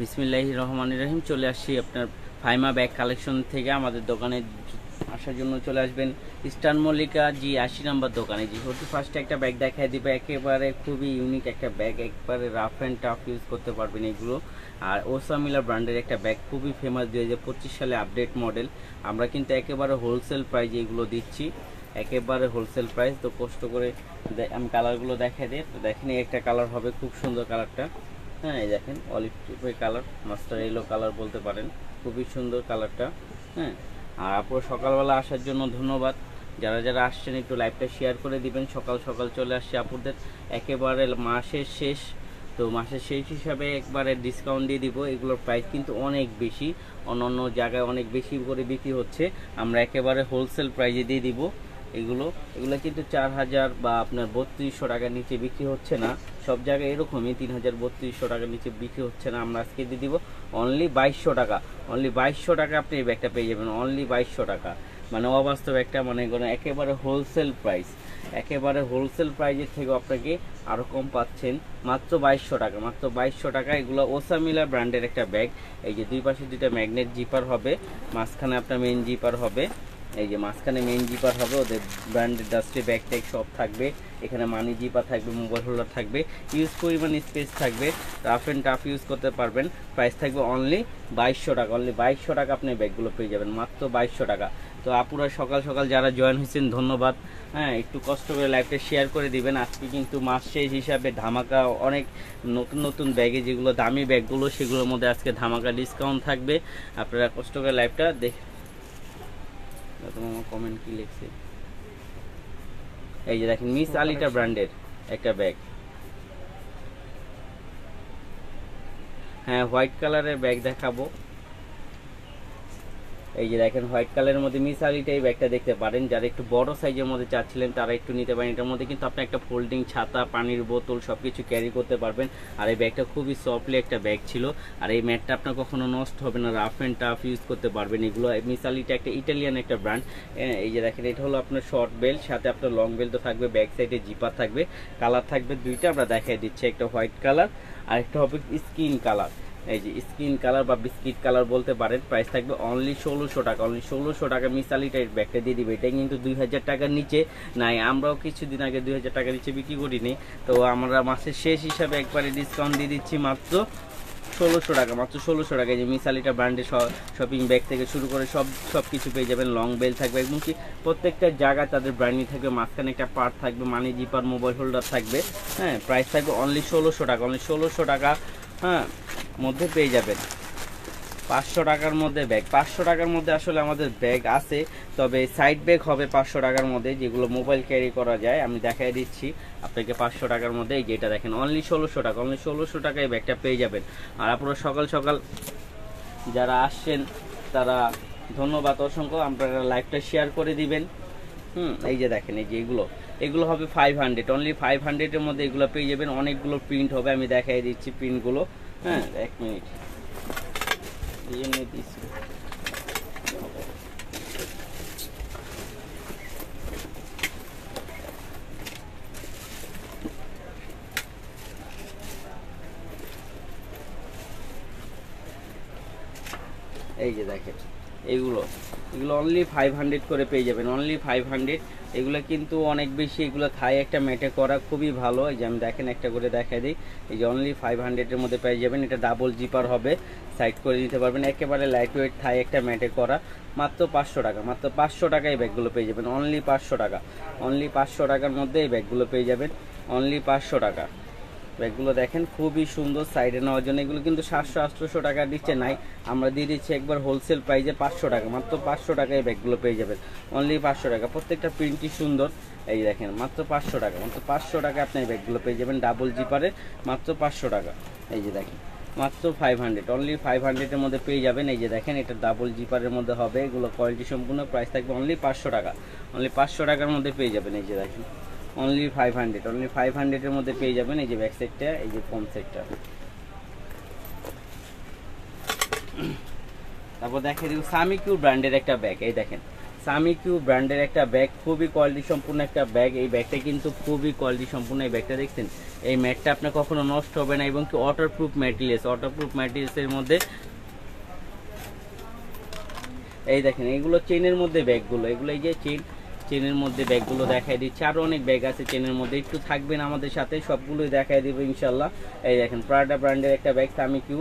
বিসমিল্লাহির রহমানির রহিম। চলে আসছি আপনার ফাইমা ব্যাগ কালেকশন থেকে। আমাদের দোকানে আসার জন্য চলে আসবেন ইস্টার্ন মল্লিকা G80 নাম্বার দোকানে। যেহেতু ফার্স্টে একটা ব্যাগ দেখাই দিবে, একেবারে খুবই ইউনিক একটা ব্যাগ, একবারে রাফ অ্যান্ড টাফ ইউজ করতে পারবেন এগুলো। আর ওসামিলা ব্র্যান্ডের একটা ব্যাগ, খুবই ফেমাস, 2025 সালে আপডেট মডেল। আমরা কিন্তু একেবারে হোলসেল প্রাইজে এগুলো দিচ্ছি, একেবারে হোলসেল প্রাইস। তো কষ্ট করে আমি কালারগুলো দেখাই দিই। তো দেখেন, একটা কালার হবে, খুব সুন্দর কালারটা। হ্যাঁ, এই দেখেন olive colour, master yellow colour বলতে পারেন, খুবই সুন্দর কালারটা। হ্যাঁ, আর আপুর সকালবেলা আসার জন্য ধন্যবাদ। যারা যারা আসছেন একটু লাইভটা শেয়ার করে দিবেন। সকাল সকাল চলে আসছে আপুদের, একেবারে মাসের শেষ, তো মাসের শেষ হিসাবে একবারে ডিসকাউন্ট দিয়ে দিব। এগুলোর প্রাইস কিন্তু অনেক বেশি, অন্য জায়গায় অনেক বেশি করে বিক্রি হচ্ছে, আমরা একেবারে হোলসেল প্রাইজে দিয়ে দিব। এগুলো কিন্তু 4000 বা আপনার 3200 টাকার নিচে বিক্রি হচ্ছে না। সব জায়গায় এরকমই 3000-3200 টাকার নিচে বিক্রি হচ্ছে না। আমরা আজকে দিয়ে দিব অনলি 2200 টাকা। অনলি 2200 টাকা আপনি এই ব্যাগটা পেয়ে যাবেন, অনলি 2200 টাকা। মানে অবাস্তব একটা, মানে একেবারে হোলসেল প্রাইস, একেবারে হোলসেল প্রাইজের থেকে আপনাকে আরও কম পাচ্ছেন, মাত্র 2200 টাকা, মাত্র 2200 টাকা। এগুলো ওসামিলা ব্র্যান্ডের একটা ব্যাগ। এই যে দুই পাশে দুইটা ম্যাগনেট জিপার হবে, মাঝখানে আপনার মেইন জিপার হবে। এই যে মাঝখানে মেইন জিপার হবে, ওদের ব্র্যান্ডের ডাস্টে ব্যাগ ট্যাগ সব থাকবে। এখানে মানি জিপার থাকবে, মোবাইল হোল্ডার থাকবে, ইউজ পরিমাণ স্পেস থাকবে, রাফ অ্যান্ড টাফ ইউজ করতে পারবেন। প্রাইস থাকবে অনলি 2200 টাকা, অনলি 2200 টাকা আপনি ব্যাগগুলো পেয়ে যাবেন, মাত্র 2200 টাকা। তো আপুরা সকাল সকাল যারা জয়েন হয়েছেন ধন্যবাদ। হ্যাঁ, একটু কষ্ট করে লাইভটা শেয়ার করে দিবেন। আজকে কিন্তু মাস শেষ হিসাবে ধামাকা, অনেক নতুন নতুন ব্যাগে, যেগুলো দামি ব্যাগগুলো সেগুলোর মধ্যে আজকে ধামাকা ডিসকাউন্ট থাকবে। আপনারা কষ্ট করে লাইভটা তোমার কমেন্ট কি লিখছে। এই যে দেখেন মিস আলিটা ব্র্যান্ডের একটা ব্যাগ। হ্যাঁ, হোয়াইট কালারের ব্যাগ দেখাবো। এই যে দেখেন হোয়াইট কালারের মধ্যে মিস আলিটা এই ব্যাগটা দেখতে পারেন। যারা একটু বড় সাইজের মধ্যে চাচ্ছিলেন তারা একটু নিতে পারেন। এটার মধ্যে কিন্তু আপনি একটা ফোল্ডিং ছাতা, পানির বোতল সবকিছু ক্যারি করতে পারবেন। আর এই ব্যাগটা খুবই সফটলি একটা ব্যাগ ছিল। আর এই ম্যাটটা আপনার কখনো নষ্ট হবে না, রাফ অ্যান্ড টাফ ইউজ করতে পারবেন এগুলো। মিস আলিটা একটা ইটালিয়ান একটা ব্র্যান্ড। এই যে দেখেন, এটা হলো আপনার শর্ট বেল্ট, সাথে আপনার লং বেল্টও থাকবে, ব্যাক সাইডে জিপার থাকবে, কালার থাকবে দুইটা, আমরা দেখাই দিচ্ছি। একটা হোয়াইট কালার আর একটা হবে স্কিন কালার। এই যে স্কিন কালার বা বিস্কিট কালার বলতে পারেন। প্রাইস থাকবে অনলি 1600 টাকা, অনলি 1600 টাকা মিস আলিটা এই ব্যাগটা দিয়ে দিবে। এটা কিন্তু 2000 টাকার নিচে নাই, আমরাও কিছুদিন আগে 2000 টাকার নিচে বিক্রি করিনি। তো আমরা মাসের শেষ হিসাবে একবারে ডিসকাউন্ট দিয়ে দিচ্ছি মাত্র 1600 টাকা, মাত্র 1600 টাকা। যে মিস আলিটা ব্র্যান্ডের শপিং ব্যাগ থেকে শুরু করে সব কিছু পেয়ে যাবেন। লং বেল থাকবে, এবং কি প্রত্যেকটা জায়গায় তাদের ব্র্যান্ডিং থাকবে, মাঝখানে একটা পার্ট থাকবে, মানি জিপার, মোবাইল হোল্ডার থাকবে। হ্যাঁ, প্রাইস থাকবে অনলি 1600 টাকা, অনলি 1600 টাকা। হ্যাঁ, মধ্যে পেয়ে যাবেন 500 টাকার মধ্যে ব্যাগ। 500 টাকার মধ্যে আসলে আমাদের ব্যাগ আছে, তবে সাইড ব্যাগ হবে 500 টাকার মধ্যে, যেগুলো মোবাইল ক্যারি করা যায়। আমি দেখাই দিচ্ছি আপনাকে 500 টাকার মধ্যে। এই যেটা দেখেন অনলি 1600 টাকা, অনলি 1600 টাকায় ব্যাগটা পেয়ে যাবেন। আর আপনারা সকাল সকাল যারা আসছেন তারা ধন্যবাদ অসংখ্য, আপনারা লাইভটা শেয়ার করে দিবেন। এই যে দেখেন, এই যে এগুলো হবে 500, অনলি 500-এর মধ্যে এগুলো পেয়ে যাবেন। অনেকগুলো প্রিন্ট হবে, আমি দেখাই দিচ্ছি প্রিন্টগুলো। হ্যাঁ, এক মিনিট, এই যে দেখেন এগুলো অনলি 500 করে পেয়ে যাবেন, অনলি 500। এগুলো কিন্তু অনেক বেশি, এগুলো থাই একটা ম্যাটে করা, খুবই ভালো। এই যে আমি দেখেন একটা করে দেখাই দিই। এই যে অনলি 500-এর মধ্যে পেয়ে যাবেন। এটা ডাবল জিপার হবে, সাইড করে দিতে পারবেন, একেবারে লাইট ওয়েট থাই একটা ম্যাটে করা, মাত্র 500 টাকা, মাত্র 500 টাকা এই ব্যাগগুলো পেয়ে যাবেন, অনলি 500 টাকা, অনলি 500 টাকার মধ্যে এই ব্যাগগুলো পেয়ে যাবেন, অনলি 500 টাকা। ব্যাগগুলো দেখেন খুবই সুন্দর, সাইডে নেওয়ার জন্য। এগুলো কিন্তু 700-800 টাকার নিচে নাই, আমরা দিয়ে দিচ্ছি একবার হোলসেল প্রাইসে 500 টাকা, মাত্র 500 টাকায় এই ব্যাগগুলো পেয়ে যাবেন, অনলি 500 টাকা। প্রত্যেকটা প্রিন্টই সুন্দর। এই দেখেন মাত্র 500 টাকা, মাত্র 500 টাকা আপনি এই ব্যাগগুলো পেয়ে যাবেন ডাবল জিপারে, মাত্র 500 টাকা। এই যে দেখেন মাত্র 500, অনলি 500-এর মধ্যে পেয়ে যাবেন। এই যে দেখেন, এটা ডাবল জিপারের মধ্যে হবে, এগুলো কোয়ালিটি সম্পূর্ণ। প্রাইস থাকবে অনলি 500 টাকা, অনলি 500 টাকার মধ্যে পেয়ে যাবেন। এই যে দেখেন অনলি 500, অনলি 500-এর মধ্যে পেয়ে যাবেন। এই যে ব্যাক সাইডটা, এই যে ফ্রন্ট সাইডটা। তারপর দেখে দিব সামিকিউ ব্র্যান্ডের একটা ব্যাগ। এই দেখেন সামিকিউ ব্র্যান্ডের একটা ব্যাগ, খুবই কোয়ালিটি সম্পূর্ণ একটা ব্যাগ। এই ব্যাগটা কিন্তু খুবই কোয়ালিটি সম্পূর্ণ। এই ব্যাগটা দেখছেন, এই ম্যাটটা আপনার কখনো নষ্ট হবে না এবং কি ওয়াটারপ্রুফ ম্যাটেরিয়ালসের মধ্যে। এই দেখেন এইগুলো চেনের মধ্যে ব্যাগগুলো, এগুলো এই যে চেনের মধ্যে ব্যাগগুলো দেখাই দিচ্ছে। আরো অনেক ব্যাগ আছে চেনের মধ্যে, একটু থাকবেন আমাদের সাথে, সবগুলোই দেখাই দিব ইনশাল্লাহ। এই দেখেন প্রাডা ব্র্যান্ডের একটা ব্যাগ সামিকিউ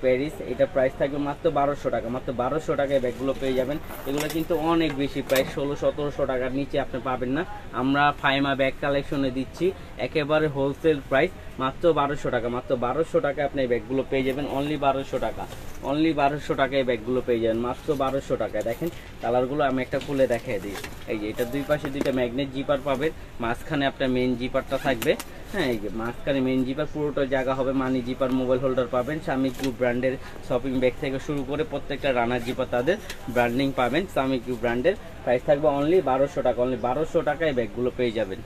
প্যারিস, এটা প্রাইস থাকবে মাত্র 1200 টাকা। মাত্র 1200 টাকায় ব্যাগগুলো পেয়ে যাবেন। এগুলো কিন্তু অনেক বেশি, প্রায় 1600-1700 টাকার নিচে আপনি পাবেন না। আমরা ফাইমা ব্যাগ কালেকশনে দিচ্ছি একেবারে হোলসেল প্রাইস মাত্র 1200 টাকা। মাত্র 1200 টাকায় আপনি এই ব্যাগগুলো পেয়ে যাবেন, অনলি 1200 টাকা। অনলি 1200 টাকায় এই ব্যাগগুলো পেয়ে যাবেন মাত্র 1200 টাকায়। দেখেন কালারগুলো আমি একটা খুলে দেখিয়ে দিই। এই যে এটা দুই পাশে দুইটা ম্যাগনেট জিপার পাবেন, মাঝখানে আপনার মেন জিপারটা থাকবে। হ্যাঁ, এই যে মাঝখানে মেন জিপার, পুরোটা জায়গা হবে মানি জিপার, মোবাইল হোল্ডার পাবেন। সামিকিউ ব্র্যান্ডের শপিং ব্যাগ থেকে শুরু করে প্রত্যেকটা রানার জিপার তাদের ব্র্যান্ডিং পাবেন সামিকিউ ব্র্যান্ডের। প্রাইস থাকবে অনলি 1200 টাকা। অনলি 1200 টাকায় ব্যাগগুলো পেয়ে যাবেন।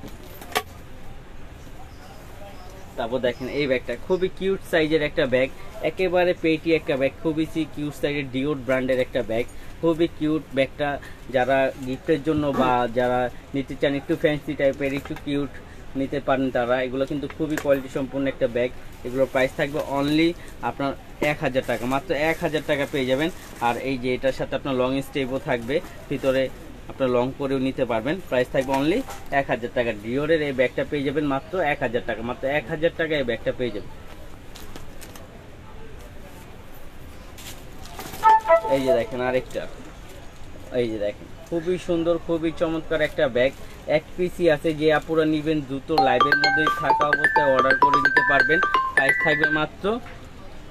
তারপর দেখেন এই ব্যাগটা খুবই কিউট সাইজের একটা ব্যাগ, একেবারে পেটি একটা ব্যাগ, খুবই কিউট সাইজের ডিওড ব্র্যান্ডের একটা ব্যাগ, খুবই কিউট ব্যাগটা। যারা গিফটের জন্য বা যারা নিতে চান একটু ফ্যান্সি টাইপের, একটু কিউট নিতে পারেন তারা। এগুলো কিন্তু খুবই কোয়ালিটি সম্পূর্ণ একটা ব্যাগ। এগুলোর প্রাইস থাকবে অনলি আপনার 1000 টাকা। মাত্র 1000 টাকা পেয়ে যাবেন। আর এই যে এটার সাথে আপনার লং স্টেপও থাকবে, ভিতরে আপনার লং করেও নিতে পারবেন। প্রাইস থাকবে অনলি 1000 টাকা। ডিওরের এই ব্যাগটা পেয়ে যাবেন মাত্র 1000 টাকা। মাত্র 1000 টাকা এই ব্যাগটা পেয়ে যাবেন। এই যে দেখেন আরেকটা, এই যে দেখেন খুবই সুন্দর, খুবই চমৎকার একটা ব্যাগ। এক পিসি আছে, যে আপুরা নিবেন দ্রুত লাইভের মধ্যে থাকা অবস্থায় অর্ডার করে নিতে পারবেন।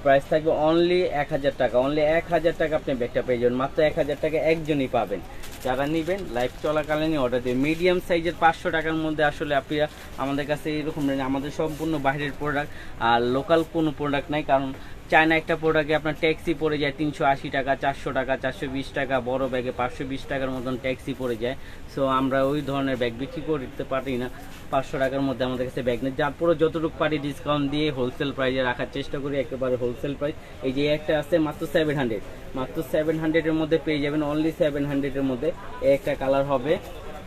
প্রাইস থাকবে অনলি 1000 টাকা। অনলি 1000 টাকা আপনি ব্যাগটা পেয়ে যাবেন। মাত্র 1000 টাকা একজনই পাবেন। যারা নেবেন লাইভ চলাকালীনই অর্ডার দেবেন। মিডিয়াম সাইজের 500 টাকার মধ্যে আসলে আপনারা আমাদের কাছে এরকম, আমাদের সম্পূর্ণ বাইরের প্রোডাক্ট, আর লোকাল কোনো প্রোডাক্ট নাই। কারণ চায়না একটা প্রোডাক্টে আপনার ট্যাক্সি পড়ে যায় 380 টাকা, 400 টাকা, 420 টাকা, বড় ব্যাগে 520 টাকার মতন ট্যাক্সি পড়ে যায়। সো আমরা ওই ধরনের ব্যাগ বিক্রি করতে পারি না। 500 টাকার মধ্যে আমাদের কাছে ব্যাগ নেই। যার পরে যতটুকু পারি ডিসকাউন্ট দিয়ে হোলসেল প্রাইসে রাখার চেষ্টা করি, একেবারে হোলসেল প্রাইস। এই যে একটা আছে মাত্র 700, মাত্র 700-এর মধ্যে পেয়ে যাবেন। অনলি 700-এর মধ্যে একটা কালার হবে,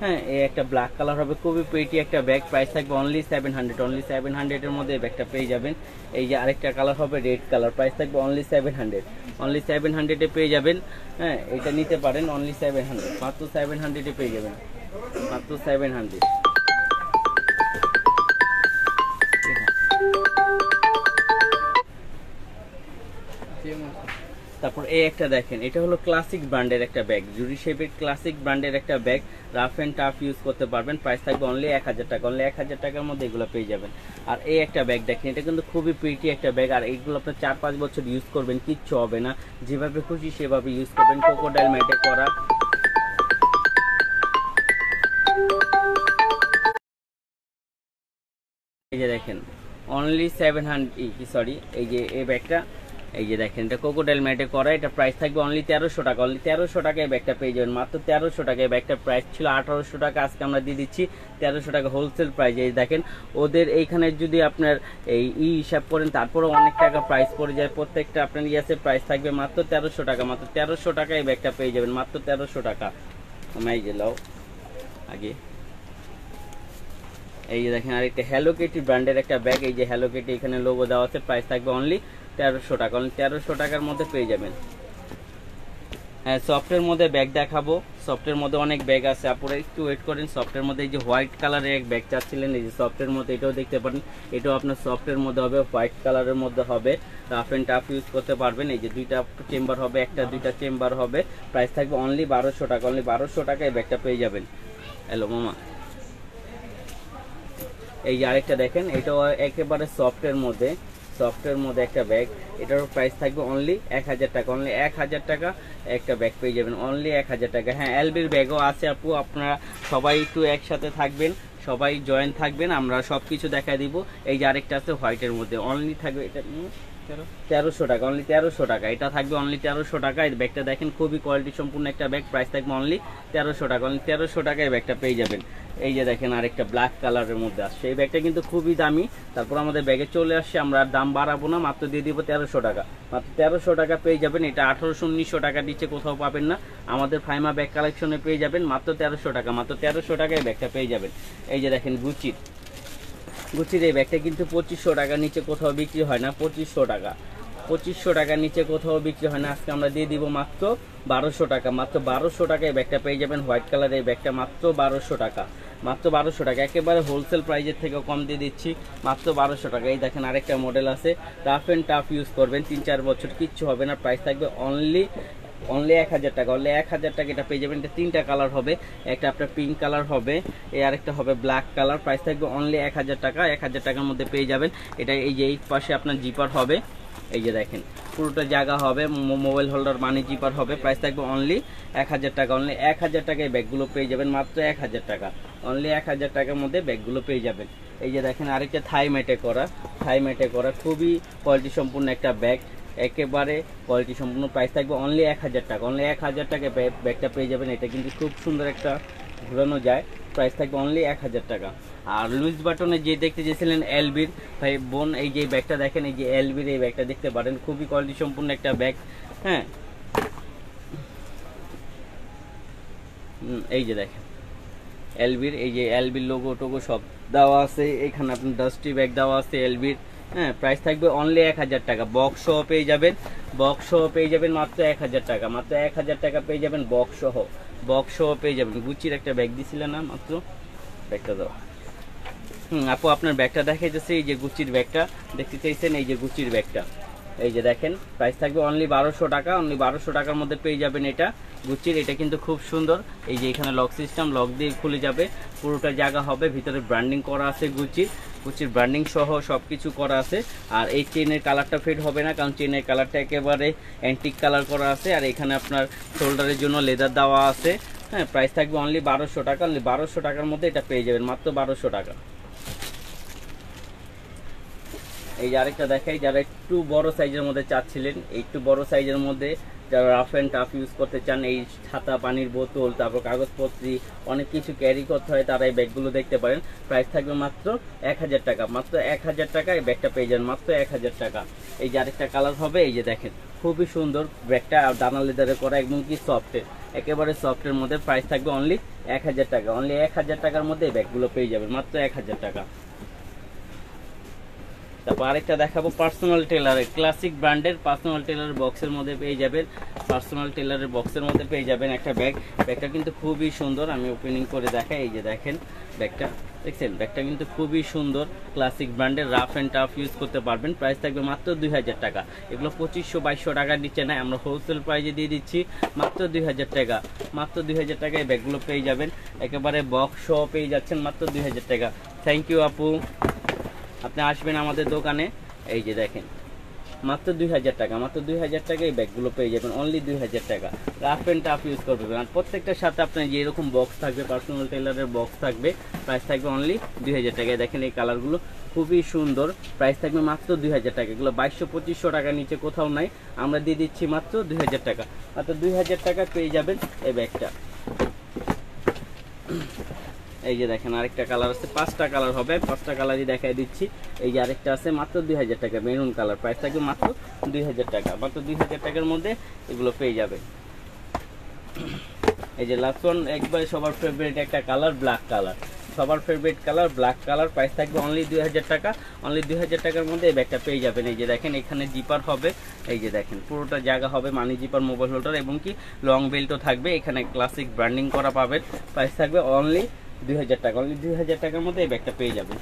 হ্যাঁ, এই একটা ব্ল্যাক কালার হবে, খুবই পেটি একটা ব্যাগ। প্রাইস থাকবে অনলি 700। অনলি 700-এর মধ্যে এই ব্যাগটা পেয়ে যাবেন। এই যে আরেকটা কালার হবে রেড কালার, প্রাইস থাকবে অনলি 700। অনলি 700-এ পেয়ে যাবেন। হ্যাঁ, এটা নিতে পারেন অনলি 700। মাত্র 700-এ পেয়ে যাবেন, মাত্র 700। তারপর এই একটা দেখেন, এটা হলো ক্লাসিক ব্র্যান্ডের একটা ব্যাগ, জুরি শেপের ক্লাসিক ব্র্যান্ডের একটা bag, rough and tough use করতে পারবেন। প্রাইস থাকবে অনলি 1000 টাকা। অনলি 1000 টাকার মধ্যে এগুলো পেয়ে যাবেন। আর এই একটা ব্যাগ দেখেন, এটা কিন্তু খুবই প্রিটি একটা ব্যাগ। আর এইগুলো আপনার 4-5 বছর ইউজ করবেন, কিচ্ছু হবে না, যেভাবে খুশি সেভাবে ইউজ করবেন। ক্রোকোডাইল ম্যাটে করা। এই যে দেখেন অনলি 700, সরি, এই যে এই ব্যাগটা, এই যে দেখেন এটা ক্রোকোডাইল ম্যাটে করা। এটা প্রাইস থাকবে অনলি 1300 টাকা। অনলি 1300 টাকায় ব্যাগটা পেয়ে যাবেন। মাত্র 1300 টাকায় ব্যাগটার প্রাইস ছিল 1800 টাকা, আজকে আমরা দিয়ে দিচ্ছি 1300 টাকা হোলসেল প্রাইস। এই দেখেন ওদের এইখানে যদি আপনার এই হিসাব করেন তারপরে অনেক টাকা প্রাইস পড়ে যায়। প্রত্যেকটা আপনার ইয়াসে প্রাইস থাকবে মাত্র 1300 টাকা। মাত্র 1300 টাকায় এই ব্যাগটা পেয়ে যাবেন, মাত্র 1300 টাকা। এই যে লাও আগে, এই যে দেখেন আরেকটা হ্যালো কিটি ব্র্যান্ডের একটা ব্যাগ। এই যে হ্যালো কিটি এখানে লোগো দেওয়া আছে। প্রাইস থাকবে অনলি 1300 টাকা। অনলি 1300 টাকার মধ্যে পেয়ে যাবেন। হ্যাঁ, সফটের মধ্যে ব্যাগ দেখাবো। সফটের মধ্যে অনেক ব্যাগ আছে, আপনারা একটু ওয়েট করেন। সফটের মধ্যে এই যে হোয়াইট কালারের এক ব্যাগ চাচ্ছিলেন, এই যে সফটের মধ্যে, এটাও দেখতে পারেন। এটাও আপনার সফটের মধ্যে হবে, হোয়াইট কালারের মধ্যে হবে, রাফ এন্ড টাফ ইউজ করতে পারবেন। এই যে দুইটা চেম্বার হবে, একটা দুইটা চেম্বার হবে। প্রাইস থাকবে অনলি 1200 টাকা। অনলি 1200 টাকায় এই ব্যাগটা পেয়ে যাবেন। হ্যালো মামা, এই যে আরেকটা দেখেন, এটাও একেবারে সফটের মধ্যে একটা ব্যাগ। এটারও প্রাইস থাকবে অনলি 1000 টাকা। অনলি 1000 টাকা একটা ব্যাগ পেয়ে যাবেন, অনলি 1000 টাকা। হ্যাঁ, এলবির ব্যাগও আছে আপু, আপনারা সবাই একটু একসাথে থাকবেন, সবাই জয়েন থাকবেন, আমরা সবকিছু দেখা দিব। এই যে আরেকটা আছে হোয়াইটের মধ্যে, অনলি থাকবে এটা 1300 টাকা, অনলি 1300 টাকা। এটা থাকবে অনলি 1300 টাকা। এই ব্যাগটা দেখেন খুবই কোয়ালিটি সম্পূর্ণ একটা ব্যাগ, প্রাইস থাকবে অনলি 1300 টাকা। অনলি 1300 টাকায় ব্যাগটা পেয়ে যাবেন। এই যে দেখেন আরেকটা ব্ল্যাক কালারের মধ্যে আসছে, এই ব্যাগটা কিন্তু খুবই দামি। তারপর আমাদের ব্যাগে চলে আসছে, আমরা আর দাম বাড়াবো না, মাত্র দিয়ে দিব 1300 টাকা। মাত্র 1300 টাকা পেয়ে যাবেন। এটা 1800-1900 টাকা নিচে কোথাও পাবেন না, আমাদের ফাইমা ব্যাগ কালেকশনে পেয়ে যাবেন মাত্র 1300 টাকা। মাত্র 1300 টাকায় ব্যাগটা পেয়ে যাবেন। এই যে দেখেন গুচির এই ব্যাগটা কিন্তু 2500 টাকার নিচে কোথাও বিক্রি হয় না। 2500 টাকা, 2500 টাকার নিচে কোথাও বিক্রি হয় না। আজকে আমরা দিয়ে দিব মাত্র 1200 টাকা। মাত্র 1200 টাকায় ব্যাগটা পেয়ে যাবেন। হোয়াইট কালারের এই ব্যাগটা মাত্র 1200 টাকা। মাত্র 1200 টাকা, একেবারে হোলসেল প্রাইজের থেকে কম দিয়ে দিচ্ছি, মাত্র 1200 টাকা। এই দেখেন আরেকটা মডেল আছে, টাফ অ্যান্ড টাফ ইউজ করবেন 3-4 বছর কিচ্ছু হবে না। প্রাইস থাকবে অনলি 1000 টাকা। অনলি 1000 টাকা এটা পেয়ে যাবেন। এটা 3টা কালার হবে, একটা আপনার পিঙ্ক কালার হবে, এই আরেকটা হবে ব্ল্যাক কালার। প্রাইস থাকবে অনলি 1000 টাকা। 1000 টাকার মধ্যে পেয়ে যাবেন। এটা এই যে এই পাশে আপনার জিপার হবে, এই যে দেখেন পুরোটা জায়গা হবে, মোবাইল হোল্ডার মানি জিপার হবে। প্রাইস থাকবে অনলি 1000 টাকা। অনলি 1000 টাকায় ব্যাগগুলো পেয়ে যাবেন, মাত্র 1000 টাকা। অনলি 1000 টাকার মধ্যে ব্যাগগুলো পেয়ে যাবেন। এই যে দেখেন আরেকটা থাই ম্যাটে করা খুবই কোয়ালিটি সম্পূর্ণ একটা ব্যাগ, একেবারে কোয়ালিটি সম্পূর্ণ। প্রাইস থাকবে অনলি 1000 টাকা। অনলি 1000 টাকায় ব্যাগটা পেয়ে যাবেন। এটা কিন্তু খুব সুন্দর একটা ঘোরানো যায়। প্রাইস থাকবে অনলি 1000 টাকা। আর লুইস বাটনে যে দেখতে চেয়েছিলেন এলবির ভাই বোন, এই যে ব্যাগটা দেখেন, এই যে এলবির এই ব্যাগটা দেখতে পারেন, খুবই কোয়ালিটি সম্পূর্ণ একটা ব্যাগ। হ্যাঁ, এই যে দেখেন এলবির, এই যে এলবির লোগো টোগো সব দেওয়া আছে এখানে, আপনার ডাস্টি ব্যাগ দেওয়া আছে এলবির। হ্যাঁ, প্রাইস থাকবে অনলি 1000 টাকা। বক্স সহ পেয়ে যাবেন, মাত্র 1000 টাকা। মাত্র 1000 টাকা পেয়ে যাবেন বক্স সহ পেয়ে যাবেন। গুচির একটা ব্যাগ দিছিলেন না, মাত্র ব্যাগটা দাও। আপু আপনার ব্যাগটা দেখাইতেছে, এই যে গুচির ব্যাগটা দেখতে চাইছেন, এই যে গুচির ব্যাগটা, এই যে দেখেন প্রাইস থাকবে অনলি 1200 টাকা। অনলি 1200 টাকার মধ্যে পেয়ে যাবেন এটা গুচির। এটা কিন্তু খুব সুন্দর, এই যে এখানে লক সিস্টেম, লক দিয়ে খুলে যাবে, পুরোটা জায়গা হবে, ভিতরে ব্র্যান্ডিং করা আছে গুচির ব্র্যান্ডিং সহ সব কিছু করা আছে। আর এই চেনের কালারটা ফেড হবে না, কারণ চেনের কালারটা একেবারে অ্যান্টিক কালার করা আছে। আর এখানে আপনার শোল্ডারের জন্য লেদার দেওয়া আছে। হ্যাঁ, প্রাইস থাকবে অনলি 1200 টাকা। অনলি 1200 টাকার মধ্যে এটা পেয়ে যাবেন, মাত্র 1200 টাকা। এই যে আরেকটা দেখাই, যারা একটু বড় সাইজের মধ্যে চাচ্ছিলেন, একটু বড় সাইজের মধ্যে যারা রাফ অ্যান্ড টাফ ইউজ করতে চান, এই ছাতা, পানির বোতল, তারপর কাগজপত্রী অনেক কিছু ক্যারি করতে হয়, তারা এই ব্যাগগুলো দেখতে পারেন। প্রাইস থাকবে মাত্র 1000 টাকা। মাত্র 1000 টাকা এই ব্যাগটা পেয়ে যাবেন, মাত্র 1000 টাকা। এই যে আরেকটা কালার হবে, এই যে দেখেন খুবই সুন্দর ব্যাগটা, দানা লেদারে করা, একদম কি সফটের, একেবারে সফটের মধ্যে। প্রাইস থাকবে অনলি 1000 টাকা। অনলি 1000 টাকার মধ্যে এই ব্যাগগুলো পেয়ে যাবেন, মাত্র 1000 টাকা। তারপর আরেকটা দেখাবো পার্সোনাল টেলারের, ক্লাসিক ব্র্যান্ডের পার্সোনাল টেলারের বক্সের মধ্যে পেয়ে যাবেন। একটা ব্যাগটা কিন্তু খুবই সুন্দর, আমি ওপেনিং করে দেখাই। এই যে দেখেন ব্যাগটা দেখছেন, ব্যাগটা কিন্তু খুবই সুন্দর, ক্লাসিক ব্র্যান্ডের, রাফ অ্যান্ড টাফ ইউজ করতে পারবেন। প্রাইস থাকবে মাত্র 2000 টাকা। এগুলো 2500-2200 টাকার নিচে নেয়, আমরা হোলসেল প্রাইজে দিয়ে দিচ্ছি মাত্র 2000 টাকা। মাত্র 2000 টাকায় ব্যাগগুলো পেয়ে যাবেন, একেবারে বক্স সহ পেয়ে যাচ্ছেন মাত্র 2000 টাকা। থ্যাংক ইউ আপু, আপনি আসবেন আমাদের দোকানে। এই যে দেখেন মাত্র 2000 টাকা। মাত্র 2000 টাকা এই ব্যাগগুলো পেয়ে যাবেন, অনলি 2000 টাকা। রাফ অ্যান্ড টাফ ইউজ করবেন, আর প্রত্যেকটার সাথে আপনার যে এরকম বক্স থাকবে, পার্সোনাল টেলারের বক্স থাকবে। প্রাইস থাকবে অনলি 2000 টাকায়। দেখেন এই কালারগুলো খুবই সুন্দর, প্রাইস থাকবে মাত্র 2000 টাকা। এগুলো 2200-2500 টাকার নিচে কোথাও নাই, আমরা দিয়ে দিচ্ছি মাত্র 2000 টাকা। মাত্র 2000 টাকা পেয়ে যাবেন এই ব্যাগটা। এই যে দেখেন আরেকটা কালার আছে, 5টা কালার হবে, 5টা কালারই দেখাই দিচ্ছি। এই যে আরেকটা আছে মাত্র 2000 টাকা, মেরুন কালার। প্রাইস থাকবে মাত্র 2000 টাকা। মাত্র 2000 টাকার মধ্যে এগুলো পেয়ে যাবে। এই যে লাস্ট ওয়ান, একবারে সবার ফেভারিট একটা কালার, ব্ল্যাক কালার, সবার favourite colour black colour. Price থাকবে অনলি 2000 টাকা। অনলি 2000 টাকার মধ্যে এই ব্যাগটা পেয়ে যাবেন। এই যে দেখেন এখানে জিপার হবে, এই যে দেখেন পুরোটা জায়গা হবে মানি জিপার, মোবাইল হোল্ডার এবং কি লং বেল্টও থাকবে। এখানে ক্লাসিক ব্র্যান্ডিং করা পাবেন। প্রাইস থাকবে অনলি 2000 টাকা। অনলি 2000 টাকার মধ্যে এই ব্যাগটা পেয়ে যাবেন।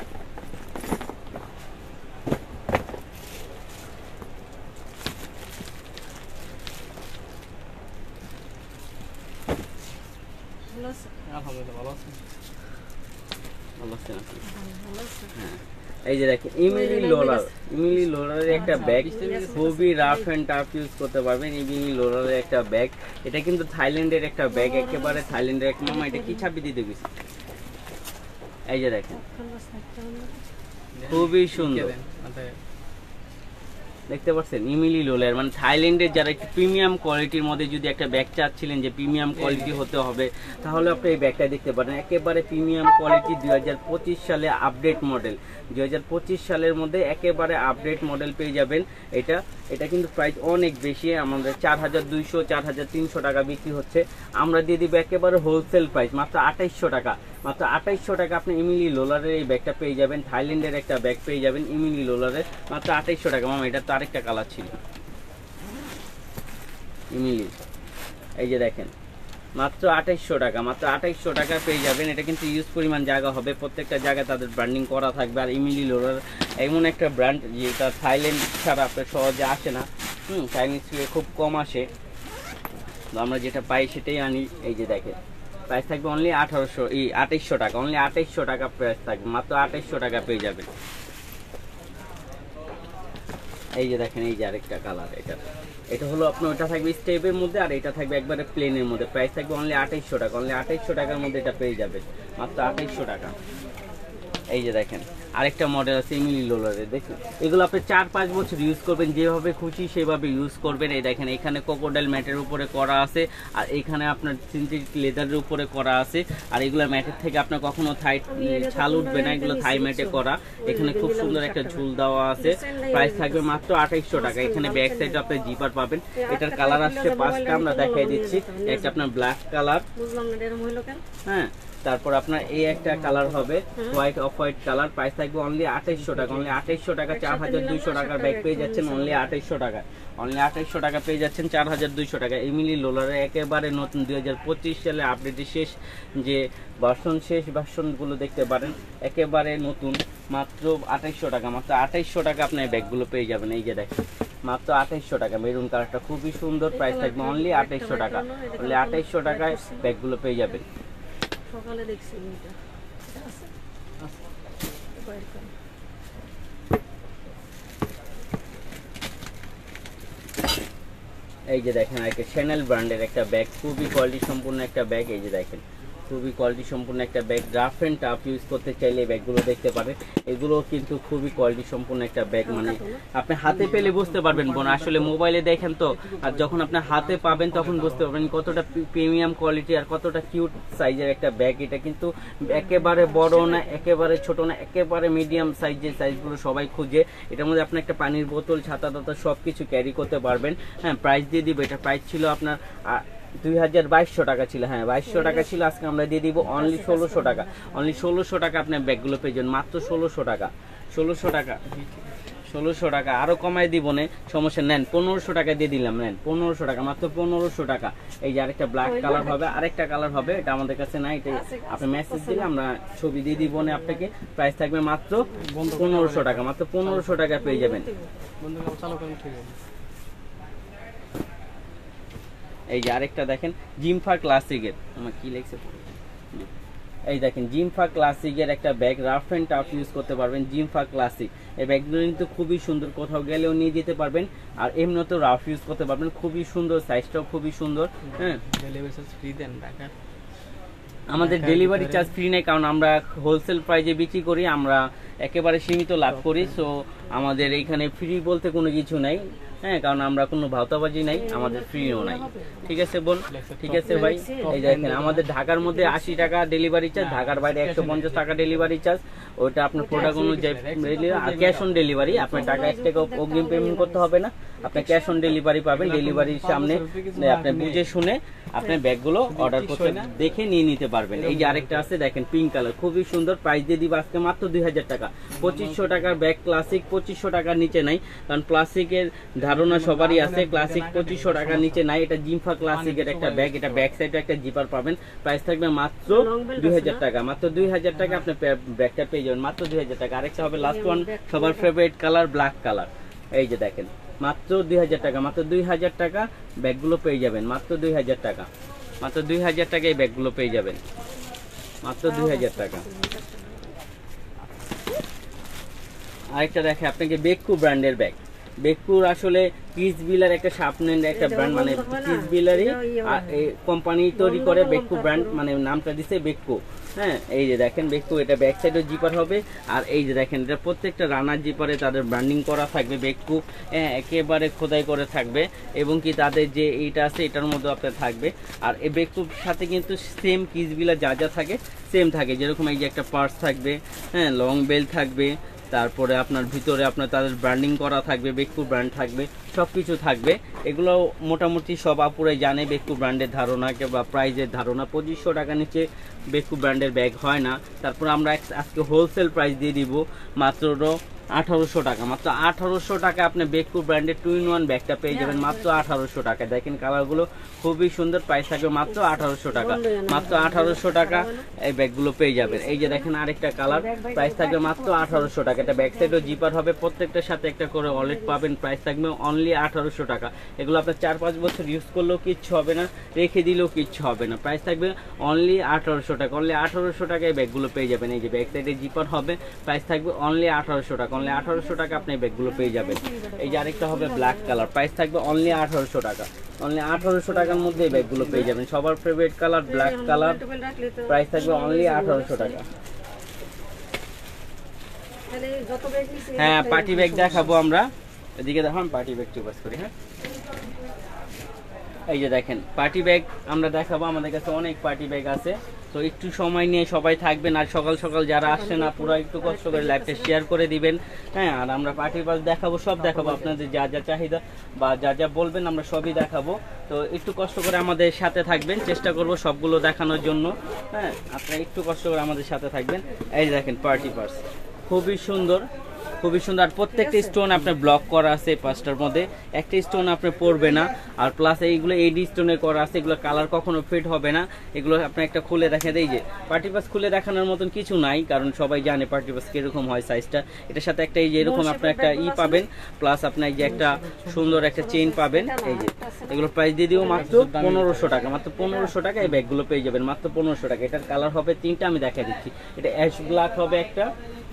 এই যে দেখেন ইমিলি লোলারের একটা ব্যাগ, খুবই রাফ অ্যান্ড টাফ ইউজ করতে পারবেন। ইমিলি লোলারের একটা ব্যাগ, এটা কিন্তু থাইল্যান্ডের একটা ব্যাগ, একেবারে থাইল্যান্ডের এক মামা। এটা কি ছাপি দিতে গেছি, এই যে দেখেন খুবই সুন্দর। দেখতে পাচ্ছেন ইমিলি লোলার, মানে থাইল্যান্ডের যারা একটু প্রিমিয়াম কোয়ালিটির মধ্যে যদি একটা ব্যাগ চাচ্ছিলেন যে প্রিমিয়াম কোয়ালিটি হতে হবে, তাহলে আপনি এই ব্যাগটা দেখতে পারেন। একেবারে প্রিমিয়াম কোয়ালিটি 2025 সালে আপডেট মডেল, 2025 সালের মধ্যে একেবারে আপডেট মডেল পেয়ে যাবেন। এটা কিন্তু প্রাইস অনেক বেশি, আমাদের 4200 4300 টাকা বিক্রি হচ্ছে। আমরা দিয়ে দিব একেবারে হোলসেল প্রাইস মাত্র 2800 টাকা। মাত্র 2800 টাকা আপনি ইমিলি লোলারের এই ব্যাগটা পেয়ে যাবেন। থাইল্যান্ডের একটা ব্যাগ পেয়ে যাবেন ইমিলি লোলারের মাত্র 2800 টাকা। মামা এটা তো আরেকটা কালার ছিল ইমিলি, এই যে দেখেন মাত্র 2800 টাকা। মাত্র 2800 টাকা পেয়ে যাবেন। এটা কিন্তু ইউজ পরিমাণ জায়গা হবে, প্রত্যেকটা জায়গায় তাদের ব্র্যান্ডিং করা থাকবে। আর ইমিলি লোলার এমন একটা ব্র্যান্ড যেটা থাইল্যান্ড ছাড়া আপনার সহজে আসে না, চাইনিজ থেকে খুব কম আসে। আমরা যেটা পাই সেটাই আনি। এই যে দেখেন প্রাইস থাকবে অনলি 2800 টাকা, অনলি 2800 টাকা প্রাইস থাকবে, মাত্র 2800 টাকা পেয়ে যাবেন। এই যে দেখেন এই যে আরেকটা কালার, এটা হলো আপনার, ওটা থাকবে স্টেপের মধ্যে আর এটা থাকবে একবারে প্লেনের মধ্যে। প্রাইস থাকবে অনলি 2800 টাকা, অনলি 2800 টাকার মধ্যে এটা পেয়ে যাবেন, মাত্র 2800 টাকা। এই যে দেখেন আরেকটা মডেল আছে ইমিলি লোলারের, দেখুন এগুলো আপনি 4-5 বছর ইউজ করবেন, যেভাবে খুশি সেভাবে ইউজ করবেন। এই দেখেন এখানে ক্রোকোডাইল ম্যাটের উপরে করা আছে, আর এখানে আপনার সিনথেটিক লেদারের উপরে করা আছে। আর এগুলো ম্যাটের থেকে আপনার কখনো থাই ছাল উঠবে না, এগুলো থাই ম্যাটে করা। এখানে খুব সুন্দর একটা ঝুল দেওয়া আছে। প্রাইস থাকবে মাত্র 2800 টাকা। এখানে ব্যাক সাইডে আপনি জিপার পাবেন। এটার কালার আসছে 5টা, আমরা দেখাই দিচ্ছি। একটা আপনার ব্ল্যাক কালার, হ্যাঁ, তারপর আপনার এই একটা কালার হবে white, off white colour. Price থাকবে অনলি 2800 টাকা, অনলি 2800 টাকা। 4200 টাকার ব্যাগ পেয়ে যাচ্ছেন অনলি 2800 টাকা, অনলি 2800 টাকা পেয়ে যাচ্ছেন 4200 টাকা। ইমিলি লোলারে একেবারে নতুন 2025 সালে আপডেটের শেষ যে ভার্সনগুলো দেখতে পারেন, একেবারে নতুন, মাত্র 2800 টাকা। মাত্র 2800 টাকা আপনার ব্যাগগুলো পেয়ে যাবেন। এই যে দেখেন মাত্র 2800 টাকা, মেরুন কালারটা খুবই সুন্দর। প্রাইস থাকবে অনলি 2800 টাকা, অনলি 2800 টাকায় ব্যাগগুলো পেয়ে যাবেন। সকালে দেখছি এটা আছে এই যে দেখেন একটা চ্যানেল ব্র্যান্ডের একটা ব্যাগ, খুবই কোয়ালিটি সম্পূর্ণ একটা ব্যাগ। এই যে দেখেন খুবই কোয়ালিটি সম্পূর্ণ একটা bag. Rough and tough use করতে চাইলে এই ব্যাগগুলো দেখতে পারেন। এগুলো কিন্তু খুবই কোয়ালিটি সম্পূর্ণ একটা ব্যাগ, মানে আপনি হাতে পেলে বুঝতে পারবেন বোন, আসলে মোবাইলে দেখেন তো, আর যখন আপনি হাতে পাবেন তখন বুঝতে পারবেন কতটা প্রিমিয়াম কোয়ালিটি আর কতটা কিউট সাইজের একটা ব্যাগ। এটা কিন্তু একেবারে বড় না, একেবারে ছোট না, একেবারে মিডিয়াম সাইজের, সাইজগুলো সবাই খুঁজে। এটার মধ্যে আপনি একটা পানির বোতল, ছাতা টাতা সব কিছু ক্যারি করতে পারবেন। হ্যাঁ, প্রাইস দিয়ে দিব। এটা প্রাইস ছিল আপনার 2200 টাকা ছিল, হ্যাঁ 2200 টাকা ছিল। আজকে আমরা দিয়ে দিব অনলি 1600 টাকা, অনলি 1600 টাকা আপনার ব্যাগগুলো পেয়ে যাবেন, মাত্র 1600 টাকা, 1600 টাকা, 1600 টাকা। আরো কমাই দিব না, সমস্যা নেন 1500 টাকা দিয়ে দিলাম, নেন 1500 টাকা, মাত্র 1500 টাকা। এই যে আরেকটা ব্ল্যাক কালার হবে, আরেকটা কালার হবে, এটা আমাদের কাছে নাই, এটা আপনি মেসেজ দিলে আমরা ছবি দিয়ে দিব না আপনাকে। প্রাইস থাকবে মাত্র 1500 টাকা, মাত্র 1500 টাকা পেয়ে যাবেন। এই যে আরেকটা দেখেন জিমফা ক্লাসিকের, আমার কি লেখছে, এই দেখেন জিমফা ক্লাসিকের একটা bag, rough and tough use করতে পারবেন। জিমফা ক্লাসিক এই ব্যাগগুলো কিন্তু খুবই সুন্দর, কোথাও গেলেও নিয়ে যেতে পারবেন, আর এমনিতেও রাফ ইউজ করতে পারবেন। খুবই সুন্দর, সাইজটাও খুবই সুন্দর। হ্যাঁ, আমাদের ডেলিভারি চার্জ ফ্রি নেই, কারণ আমরা হোলসেল প্রাইজে বিক্রি করি, আমরা একেবারে সীমিত লাভ করি। সো আমাদের এখানে ফ্রি বলতে কোনো কিছু নাই, হ্যাঁ, কারণ আমরা কোনো ভাওতাবাজি নাই, আমাদের ফ্রিও নাই। ঠিক আছে বোন, ঠিক আছে ভাই। এই দেখেন আমাদের ঢাকার মধ্যে 80 টাকা ডেলিভারি চার্জ, ঢাকার বাইরে 150 টাকা ডেলিভারি চার্জ। ওইটা আপনার প্রোডাক্ট অনুযায়ী, আর ক্যাশ অন ডেলিভারি, আপনার টাকা 1 টাকা অগ্রিম পেমেন্ট করতে হবে না, আপনি ক্যাশ অন ডেলিভারি পাবেন। ডেলিভারির সামনে আপনি বুঝে শুনে আপনি ব্যাগগুলো অর্ডার করতে, দেখে নিয়ে নিতে পারবেন। এই যে আরেকটা আছে দেখেন পিঙ্ক কালার, খুবই সুন্দর। প্রাইস দিয়ে দিব আজকে মাত্র 2000 টাকা। 2500 টাকার ব্যাগ ক্লাসিক, 2500 টাকার নিচে নাই, কারণ ক্লাসিকের ধারণা সবারই আছে, ক্লাসিক 2500 টাকার নিচে নাই। এটা জিমফা ক্লাসিকের একটা ব্যাগ, এটা ব্যাক সাইডে একটা জিপার পাবেন। প্রাইস থাকবে মাত্র 2000 টাকা, মাত্র 2000 টাকা আপনি ব্যাগটা পেয়ে যাবেন, মাত্র 2000 টাকা। আরেকটা হবে লাস্ট ওয়ান, সবার ফেভারিট কালার ব্ল্যাক কালার। এই যে দেখেন মাত্র 2000 টাকা, মাত্র 2000 টাকা ব্যাগগুলো পেয়ে যাবেন, মাত্র 2000 টাকা, মাত্র 2000 টাকা এই ব্যাগগুলো পেয়ে যাবেন, মাত্র 2000 টাকা। আরেকটা দেখে আপনাকে বেকু ব্র্যান্ডের ব্যাগ, বেকুর আসলে কিস বিলার একটা সাপনের একটা ব্র্যান্ড, মানে কিস বিলারই কোম্পানি তৈরি করে বেকু ব্র্যান্ড, মানে নামটা দিছে বেকু। হ্যাঁ, এই যে দেখেন বেকু, এটা ব্যাক সাইডের জিপার হবে। আর এই যে দেখেন এটা প্রত্যেকটা রানার জিপারে তাদের ব্র্যান্ডিং করা থাকবে বেকু, হ্যাঁ একেবারে খোদাই করে থাকবে। এবং কি তাদের যে এইটা আছে এটার মধ্যে আপনার থাকবে। আর এই বেকুর সাথে কিন্তু সেম কিস বিলার যা যা থাকে সেম থাকে, যেরকম এই যে একটা পার্স থাকবে, হ্যাঁ লং বেল থাকবে, তারপরে আপনার ভিতরে আপনার তাদের ব্র্যান্ডিং করা থাকবে, বেকু ব্র্যান্ড থাকবে, সব কিছু থাকবে। এগুলো মোটামুটি সব আপুরাই জানে বেকু ব্র্যান্ডের ধারণা বা প্রাইজের ধারণা। 2500 টাকা নিচে বেকু ব্র্যান্ডের ব্যাগ হয় না। তারপর আমরা আজকে হোলসেল প্রাইস দিয়ে দিব মাত্র 1800 টাকা। মাত্র 1800 টাকা আপনি বেকু ব্র্যান্ডের 2-in-1 ব্যাগটা পেয়ে যাবেন মাত্র 1800 টাকা। দেখেন কালারগুলো খুবই সুন্দর, প্রাইস থাকবে মাত্র 1800 টাকা। মাত্র 1800 টাকা এই ব্যাগগুলো পেয়ে যাবেন। এই যে দেখেন আরেকটা কালার, প্রাইস থাকবে মাত্র 1800 টাকা। এটা ব্যাক সাইডও জিপার হবে, প্রত্যেকটার সাথে একটা করে ওয়ালেট পাবেন, প্রাইস থাকবে অনলি 1800 টাকা। এগুলো আপনার 4-5 বছর ইউজ করলেও কিচ্ছু হবে না, রেখে দিলেও কিচ্ছু হবে না, প্রাইস থাকবে অনলি 1800 টাকা। অনলি 1800 টাকায় ব্যাগগুলো পেয়ে যাবেন। এই যে ব্যাক সাইডে জিপার হবে, প্রাইস থাকবে অনলি 1800 টাকা। অনলি 1800 টাকা আপনি ব্যাগগুলো পেয়ে যাবেন। এই যে আরেকটা হবে ব্ল্যাক কালার, প্রাইস থাকবে অনলি 1800 টাকা। অনলি 1800 টাকার মধ্যে এই ব্যাগগুলো পেয়ে যাবেন। সবার favourite colour black colour, price থাকবে অনলি 1800 টাকা। হ্যাঁ পার্টি ব্যাগ দেখাবো আমরা, এদিকে দেখো আমি পার্টি ব্যাগ চুপাস করি। হ্যাঁ এই যে দেখেন পার্টি ব্যাগ আমরা দেখাবো, আমাদের কাছে অনেক পার্টি ব্যাগ আছে। তো একটু সময় নিয়ে সবাই থাকবেন, আর সকাল সকাল যারা আসছেন না পুরো একটু কষ্ট করে লাইভটা শেয়ার করে দিবেন। হ্যাঁ, আর আমরা পার্টি পাস দেখাবো, সব দেখাবো, আপনাদের যা যা চাহিদা বা যা যা বলবেন আমরা সবই দেখাবো। তো একটু কষ্ট করে আমাদের সাথে থাকবেন, চেষ্টা করব সবগুলো দেখানোর জন্য। হ্যাঁ, আপনারা একটু কষ্ট করে আমাদের সাথে থাকবেন। এই যে দেখেন পার্টি পাস খুবই সুন্দর, খুবই সুন্দর। আর প্রত্যেকটা স্টোন আপনার ব্লক করা আছে, পাঁচটার মধ্যে একটা স্টোন আপনি পড়বে না। আর প্লাস এইগুলো এডি স্টোনের করা আছে, এগুলো কালার কখনো ফেড হবে না। এগুলো আপনি একটা খুলে দেখেন, এই যে পার্টি পাস খুলে দেখানোর মতন কিছু নাই, কারণ সবাই জানে পার্টি পাস কিরকম হয় সাইজটা। এটার সাথে একটা এই যে এরকম আপনার একটা পাবেন, প্লাস আপনার এই যে একটা সুন্দর একটা চেইন পাবেন। এই যে এগুলো প্রাইস দিয়ে দিব মাত্র 1500 টাকা। মাত্র 1500 টাকা এই ব্যাগগুলো পেয়ে যাবেন মাত্র 1500 টাকা। এটার কালার হবে 3টা, আমি দেখা দিচ্ছি। এটা অ্যাশ ব্ল্যাক হবে একটা,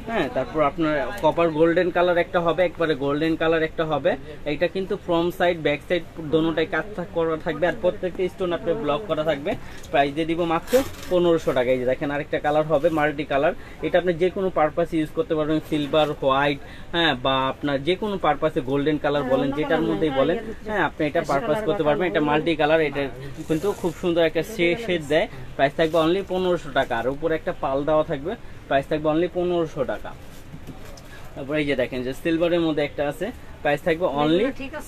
হ্যাঁ তারপর আপনার কপার গোল্ডেন কালার একটা হবে, একবারে গোল্ডেন কালার একটা হবে। এটা কিন্তু ফ্রন্ট সাইড ব্যাক সাইড দোনোটাই কাজ করা থাকবে, আর প্রত্যেকটা স্টোন আপনার ব্লক করা থাকবে। প্রাইস দিয়ে দিব মাত্র 1500 টাকা। এই যে দেখেন আরেকটা কালার হবে মাল্টি কালার, এটা আপনি যে কোনো পারপাসে ইউজ করতে পারবেন, সিলভার হোয়াইট, হ্যাঁ বা আপনার যে কোনো পারপাসে গোল্ডেন কালার বলেন যেটার মধ্যেই বলেন, হ্যাঁ আপনি এটা পারপাস করতে পারবেন। এটা মাল্টি কালার, এটা কিন্তু খুব সুন্দর একটা শেড দেয়। প্রাইস থাকবে অনলি 1500 টাকা। আর উপরে একটা পাল দেওয়া থাকবে, প্রাইস থাকবে অনলি 1500 টাকা। তারপরে এই যে দেখেন যে সিলভারের মধ্যে একটা আছে, প্রাইস থাকবে অনলি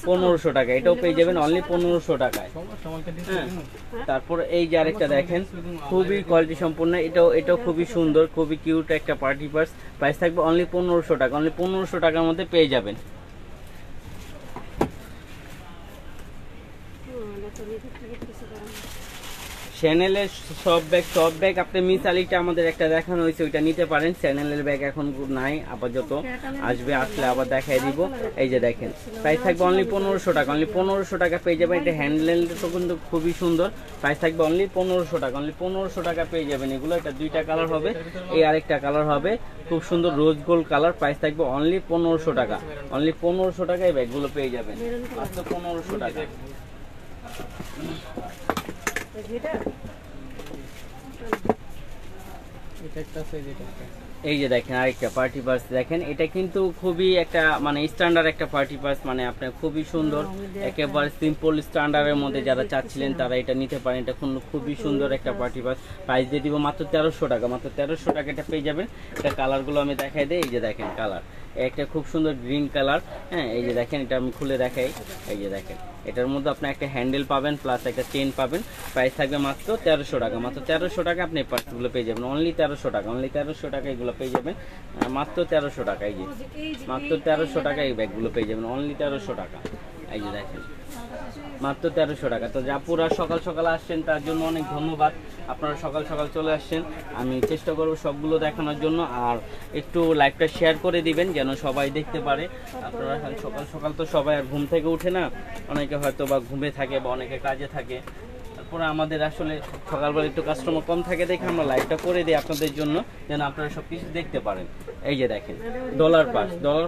1500 টাকা। এটাও পেয়ে যাবেন অনলি 1500 টাকায়। তারপর এই যে আরেকটা দেখেন খুবই কোয়ালিটি সম্পূর্ণ, এটাও খুবই সুন্দর, খুবই কিউট একটা পার্টি পার্স। প্রাইস থাকবে অনলি 1500 টাকা। অনলি 1500 টাকার মধ্যে পেয়ে যাবেন। চ্যানেলের সব ব্যাগ আপনি মিস আলিটা আমাদের একটা দেখানো হয়েছে, ওইটা নিতে পারেন। চ্যানেলের ব্যাগ এখন নাই আপাতত, আসবে, আসলে আবার দেখাই দিব। এই যে দেখেন প্রাইস থাকবে অনলি 1500 টাকা। অনলি 1500 টাকা পেয়ে যাবেন। এটা হ্যান্ডেলটা কিন্তু খুবই সুন্দর, প্রাইস থাকবে অনলি 1500 টাকা। অনলি 1500 টাকা পেয়ে যাবেন এগুলো। এটা 2টা কালার হবে, এই আরেকটা কালার হবে খুব সুন্দর রোজ গোল্ড কালার। প্রাইস থাকবে অনলি 1500 টাকা। অনলি 1500 টাকায় ব্যাগগুলো পেয়ে যাবেন মাত্র 1500 টাকা। এই যে দেখেন আরেকটা পার্টি পার্স দেখেন, এটা কিন্তু খুবই একটা মানে স্ট্যান্ডার্ড একটা পার্টি পার্স, মানে আপনার খুবই সুন্দর, একেবারে সিম্পল স্ট্যান্ডার্ডের মধ্যে যারা চাচ্ছিলেন তারা এটা নিতে পারেন। এটা খুবই সুন্দর একটা পার্টি পার্স। প্রাইস দিয়ে দিব মাত্র 1300 টাকা। মাত্র 1300 টাকা এটা পেয়ে যাবেন। এটা কালারগুলো আমি দেখাই দিই। এই যে দেখেন কালার একটা খুব সুন্দর গ্রিন কালার, হ্যাঁ এই যে দেখেন এটা আমি খুলে দেখাই। এই যে দেখেন এটার মধ্যে আপনি একটা হ্যান্ডেল পাবেন, প্লাস একটা চেন পাবেন। প্রাইস থাকবে মাত্র 1300 টাকা। মাত্র 1300 টাকা আপনি পার্সগুলো পেয়ে যাবেন। অনলি 1300 টাকা। অনলি 1300 টাকা এগুলো পেয়ে যাবেন মাত্র 1300 টাকা। এই যে মাত্র 1300 টাকা এই ব্যাগগুলো পেয়ে যাবেন অনলি 1300 টাকা। এই যে দেখেন মাত্র 1300 টাকা। তো যাপুরা সকাল সকাল আসছেন তার জন্য অনেক ধন্যবাদ। আপনারা সকাল সকাল চলে আসছেন, আমি চেষ্টা করব সবগুলো দেখানোর জন্য। আর একটু লাইভটা শেয়ার করে দিবেন যেন সবাই দেখতে পারে। আপনারা সকাল সকাল তো সবাই আর ঘুম থেকে উঠে না, অনেকে হয়তো বা ঘুমে থাকে বা অনেকে কাজে থাকে। তারপরে আমাদের আসলে সকালবেলা একটু কাস্টমার কম থাকে দেখে আমরা লাইভটা করে দিই আপনাদের জন্য, যেন আপনারা সব কিছু দেখতে পারেন। এই যে দেখেন ডলার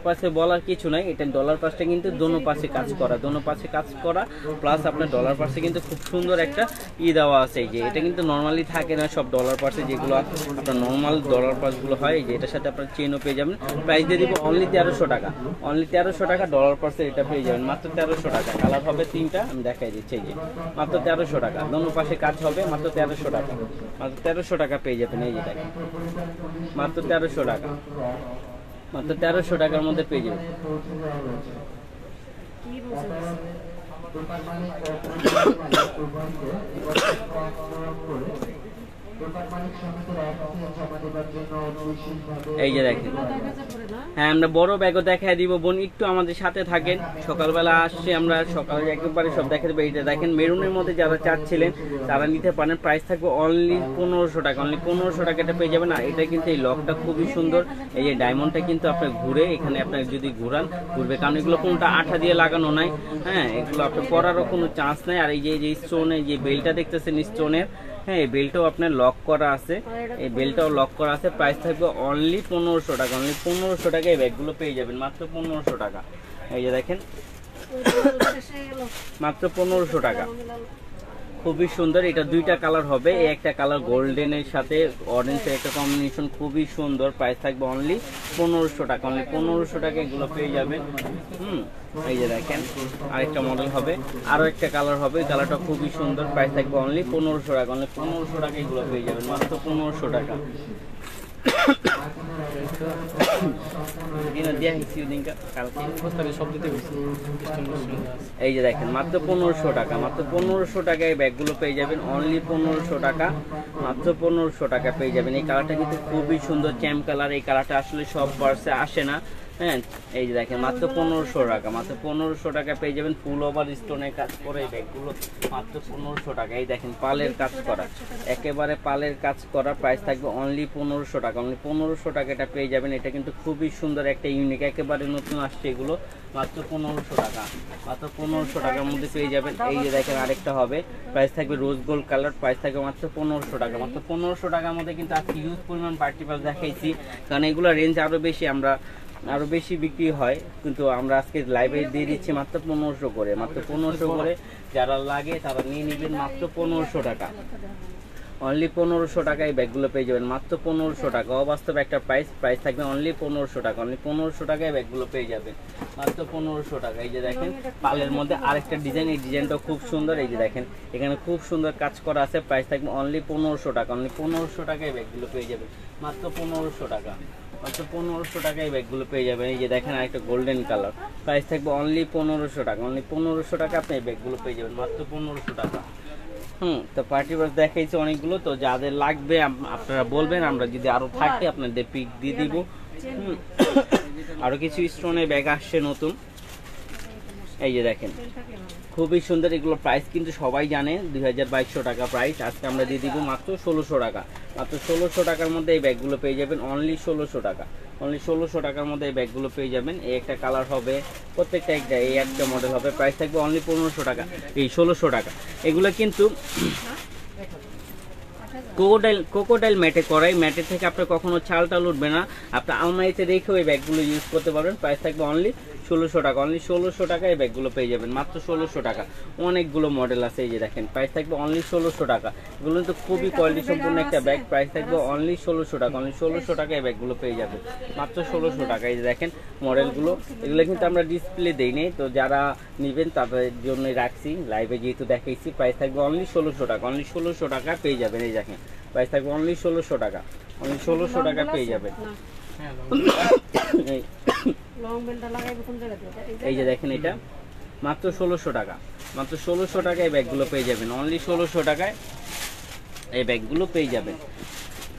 পাসে বলার কিছু নাই, এটা ডলার পাসটা কিন্তু দোনো পাশে কাজ করা প্লাস আপনার ডলার পাসে কিন্তু খুব সুন্দর একটা দেওয়া আছে। এই যে এটা কিন্তু নর্মালি থাকে না সব ডলার পাসে, যেগুলো আপনার নর্মাল ডলার পাসগুলো হয়। এই যে এটার সাথে আপনার চেনও পেয়ে যাবেন। প্রাইস দিয়ে দিব অনলি 1300 টাকা, অনলি 1300 টাকা ডলার পাসে এটা পেয়ে যাবেন মাত্র 1300 টাকা। কালার হবে 3টা, আমি দেখাই দিচ্ছি। এই যে মাত্র 1300 টাকা, দোনো পাশে কাজ হবে মাত্র 1300 টাকা, মাত্র 1300 টাকা পেয়ে যাবেন। এই যে দেখেন মাত্র 1300 টাকা, মাত্র 1300 টাকার মধ্যে পেয়ে যাবেন। কি বলছেন? এই যে দেখেন, হ্যাঁ আমরা বড় ব্যাগও দেখাই দিব বোন, একটু আমাদের সাথে থাকেন। সকালবেলা আসছে, আমরা সকালে একেবারে সব দেখে দেবো। এইটা দেখেন মেরুনের মধ্যে যারা চাচ্ছিলেন তারা নিতে পারেন। প্রাইস থাকবে অনলি 1500 টাকা, অনলি 1500 টাকা এটা পেয়ে যাবেন। আর এটা কিন্তু এই লকটা খুবই সুন্দর। এই যে ডায়মন্ডটা কিন্তু আপনার ঘুরে, এখানে আপনার যদি ঘুরান ঘুরবে, কারণ এগুলো কোনটা আঠা দিয়ে লাগানো নাই। হ্যাঁ, এগুলো আপনার পরারও কোনো চান্স নাই। আর এই যে স্টোনের যে বেলটা দেখতেছেন স্টোনের, হ্যাঁ এই বেলটাও আপনার লক করা আছে, এই বেলটাও লক করা আছে। প্রাইস থাকবে অনলি 1500 টাকা, অনলি 1500 টাকা এই ব্যাগগুলো পেয়ে যাবেন মাত্র 1500 টাকা। এই যে দেখেন মাত্র 1500 টাকা, খুবই সুন্দর। এটা দুইটা কালার হবে, এই একটা কালার গোল্ডেনের সাথে অরেঞ্জের একটা কম্বিনেশন, খুবই সুন্দর। প্রাইস থাকবে অনলি 1500 টাকা, অনলি 1500 টাকা এগুলো পেয়ে যাবেন। এই যে দেখেন আরেকটা মডেল হবে, আরো একটা কালার হবে, কালারটা খুবই সুন্দর। প্রাইস থাকবে অনলি 1500 টাকা, অনলি 1500 টাকা এগুলো পেয়ে যাবেন মাত্র 1500 টাকা। এই যে দেখেন মাত্র 1500 টাকা, মাত্র 1500 টাকায় ব্যাগগুলো পেয়ে যাবেন অনলি 1500 টাকা, মাত্র 1500 টাকা পেয়ে যাবেন। এই কালারটা কিন্তু খুবই সুন্দর, চ্যাম্প কালার। এই কালারটা আসলে সব পার্সে আসে না। হ্যাঁ, এই যে দেখেন মাত্র 1500 টাকা, মাত্র 1500 টাকা পেয়ে যাবেন। ফুল ওভার স্টোনের কাজ করে এই ব্যাগগুলো মাত্র 1500 টাকা। এই দেখেন পালের কাজ করা, একেবারে পালের কাজ করা। প্রাইস থাকবে অনলি 1500 টাকা, অনলি 1500 টাকা এটা পেয়ে যাবেন। এটা কিন্তু খুবই সুন্দর একটা ইউনিক, একেবারে নতুন আসছে এগুলো মাত্র 1500 টাকা, মাত্র 1500 টাকার মধ্যে পেয়ে যাবেন। এই যে দেখেন আরেকটা হবে, প্রাইস থাকবে রোজ গোল্ড কালার। প্রাইস থাকবে মাত্র 1500 টাকা, মাত্র 1500 টাকার মধ্যে কিন্তু আজকে হিউজ পরিমাণ পার্টি পাস দেখাইছি, কারণ এগুলো রেঞ্জ আরো বেশি, আমরা আরো বেশি বিক্রি হয়, কিন্তু আমরা আজকে লাইভে দিয়ে দিচ্ছি মাত্র 1500 করে, মাত্র 1500 করে। যারা লাগে তারা নিয়ে নেবেন মাত্র 1500 টাকা, অনলি 1500 টাকায় ব্যাগগুলো পেয়ে যাবেন মাত্র 1500 টাকা। অবাস্তব একটা প্রাইস, প্রাইস থাকবে অনলি 1500 টাকা, অনলি 1500 টাকায় ব্যাগগুলো পেয়ে যাবেন মাত্র 1500 টাকা। এই যে দেখেন পালের মধ্যে আরেকটা ডিজাইন, এই ডিজাইনটাও খুব সুন্দর। এই যে দেখেন এখানে খুব সুন্দর কাজ করা আছে। প্রাইস থাকবে অনলি 1500 টাকা, অনলি 1500 টাকায় ব্যাগগুলো পেয়ে যাবেন মাত্র 1500 টাকা, মাত্র 1500 টাকায় ব্যাগগুলো পেয়ে যাবেন। এই যে দেখেন আরেকটা গোল্ডেন কালার, প্রাইস থাকবে অনলি 1500 টাকা, অনলি 1500 টাকা আপনি এই ব্যাগগুলো পেয়ে যাবেন মাত্র 1500 টাকা। তো পার্টি বাস দেখাইছে অনেকগুলো, তো যাদের লাগবে আপনারা বলবেন, আমরা যদি আরো থাকে আপনাদের পিক দিয়ে দিব। আরো কিছু স্টোনের ব্যাগ আসছে নতুন, এই যে দেখেন খুবই সুন্দর। এগুলো প্রাইস কিন্তু সবাই জানে 2200 টাকা প্রাইস, আজকে আমরা দিয়ে দিব মাত্র 1600 টাকা, মাত্র 1600 টাকার মধ্যে এই ব্যাগগুলো পেয়ে যাবেন অনলি 1600 টাকা, অনলি 1600 টাকার মধ্যে এই ব্যাগগুলো পেয়ে যাবেন। এই একটা কালার হবে, প্রত্যেকটা একটা এই একটা মডেল হবে। প্রাইস থাকবে অনলি 1500 টাকা, এই 1600 টাকা। এগুলো কিন্তু কোকোডাইল ম্যাটে করাই, ম্যাটের থেকে আপনার কখনো ছাল টাল উঠবে না, আপনার আলমারিতে রেখে ওই ব্যাগগুলো ইউজ করতে পারবেন। প্রাইস থাকবে অনলি 1600 টাকা, অনলি 1600 টাকা এই ব্যাগগুলো পেয়ে যাবেন মাত্র 1600 টাকা। অনেকগুলো মডেল আছে, এই যে দেখেন প্রাইস থাকবে অনলি 1600 টাকা। এগুলো কিন্তু খুবই কোয়ালিটি সম্পূর্ণ একটা ব্যাগ। প্রাইস থাকবে অনলি 1600 টাকা, অনলি 1600 টাকা এই ব্যাগগুলো পেয়ে যাবেন মাত্র 1600 টাকা। এই যে দেখেন মডেলগুলো, এগুলো কিন্তু আমরা ডিসপ্লে দেই নেই, তো যারা নেবেন তাদের জন্যই রাখছি, লাইভে যেহেতু দেখাইছি। প্রাইস থাকবে অনলি 1600 টাকা, অনলি 1600 টাকা পেয়ে যাবেন। এই দেখেন প্রাইস থাকবে অনলি 1600 টাকা, অনলি 1600 টাকা পেয়ে যাবেন। এই যে দেখেন এটা মাত্র 1600 টাকা, মাত্র 1600 টাকায় ব্যাগগুলো পেয়ে যাবেন, অনলি 1600 টাকায় এই ব্যাগগুলো পেয়ে যাবেন।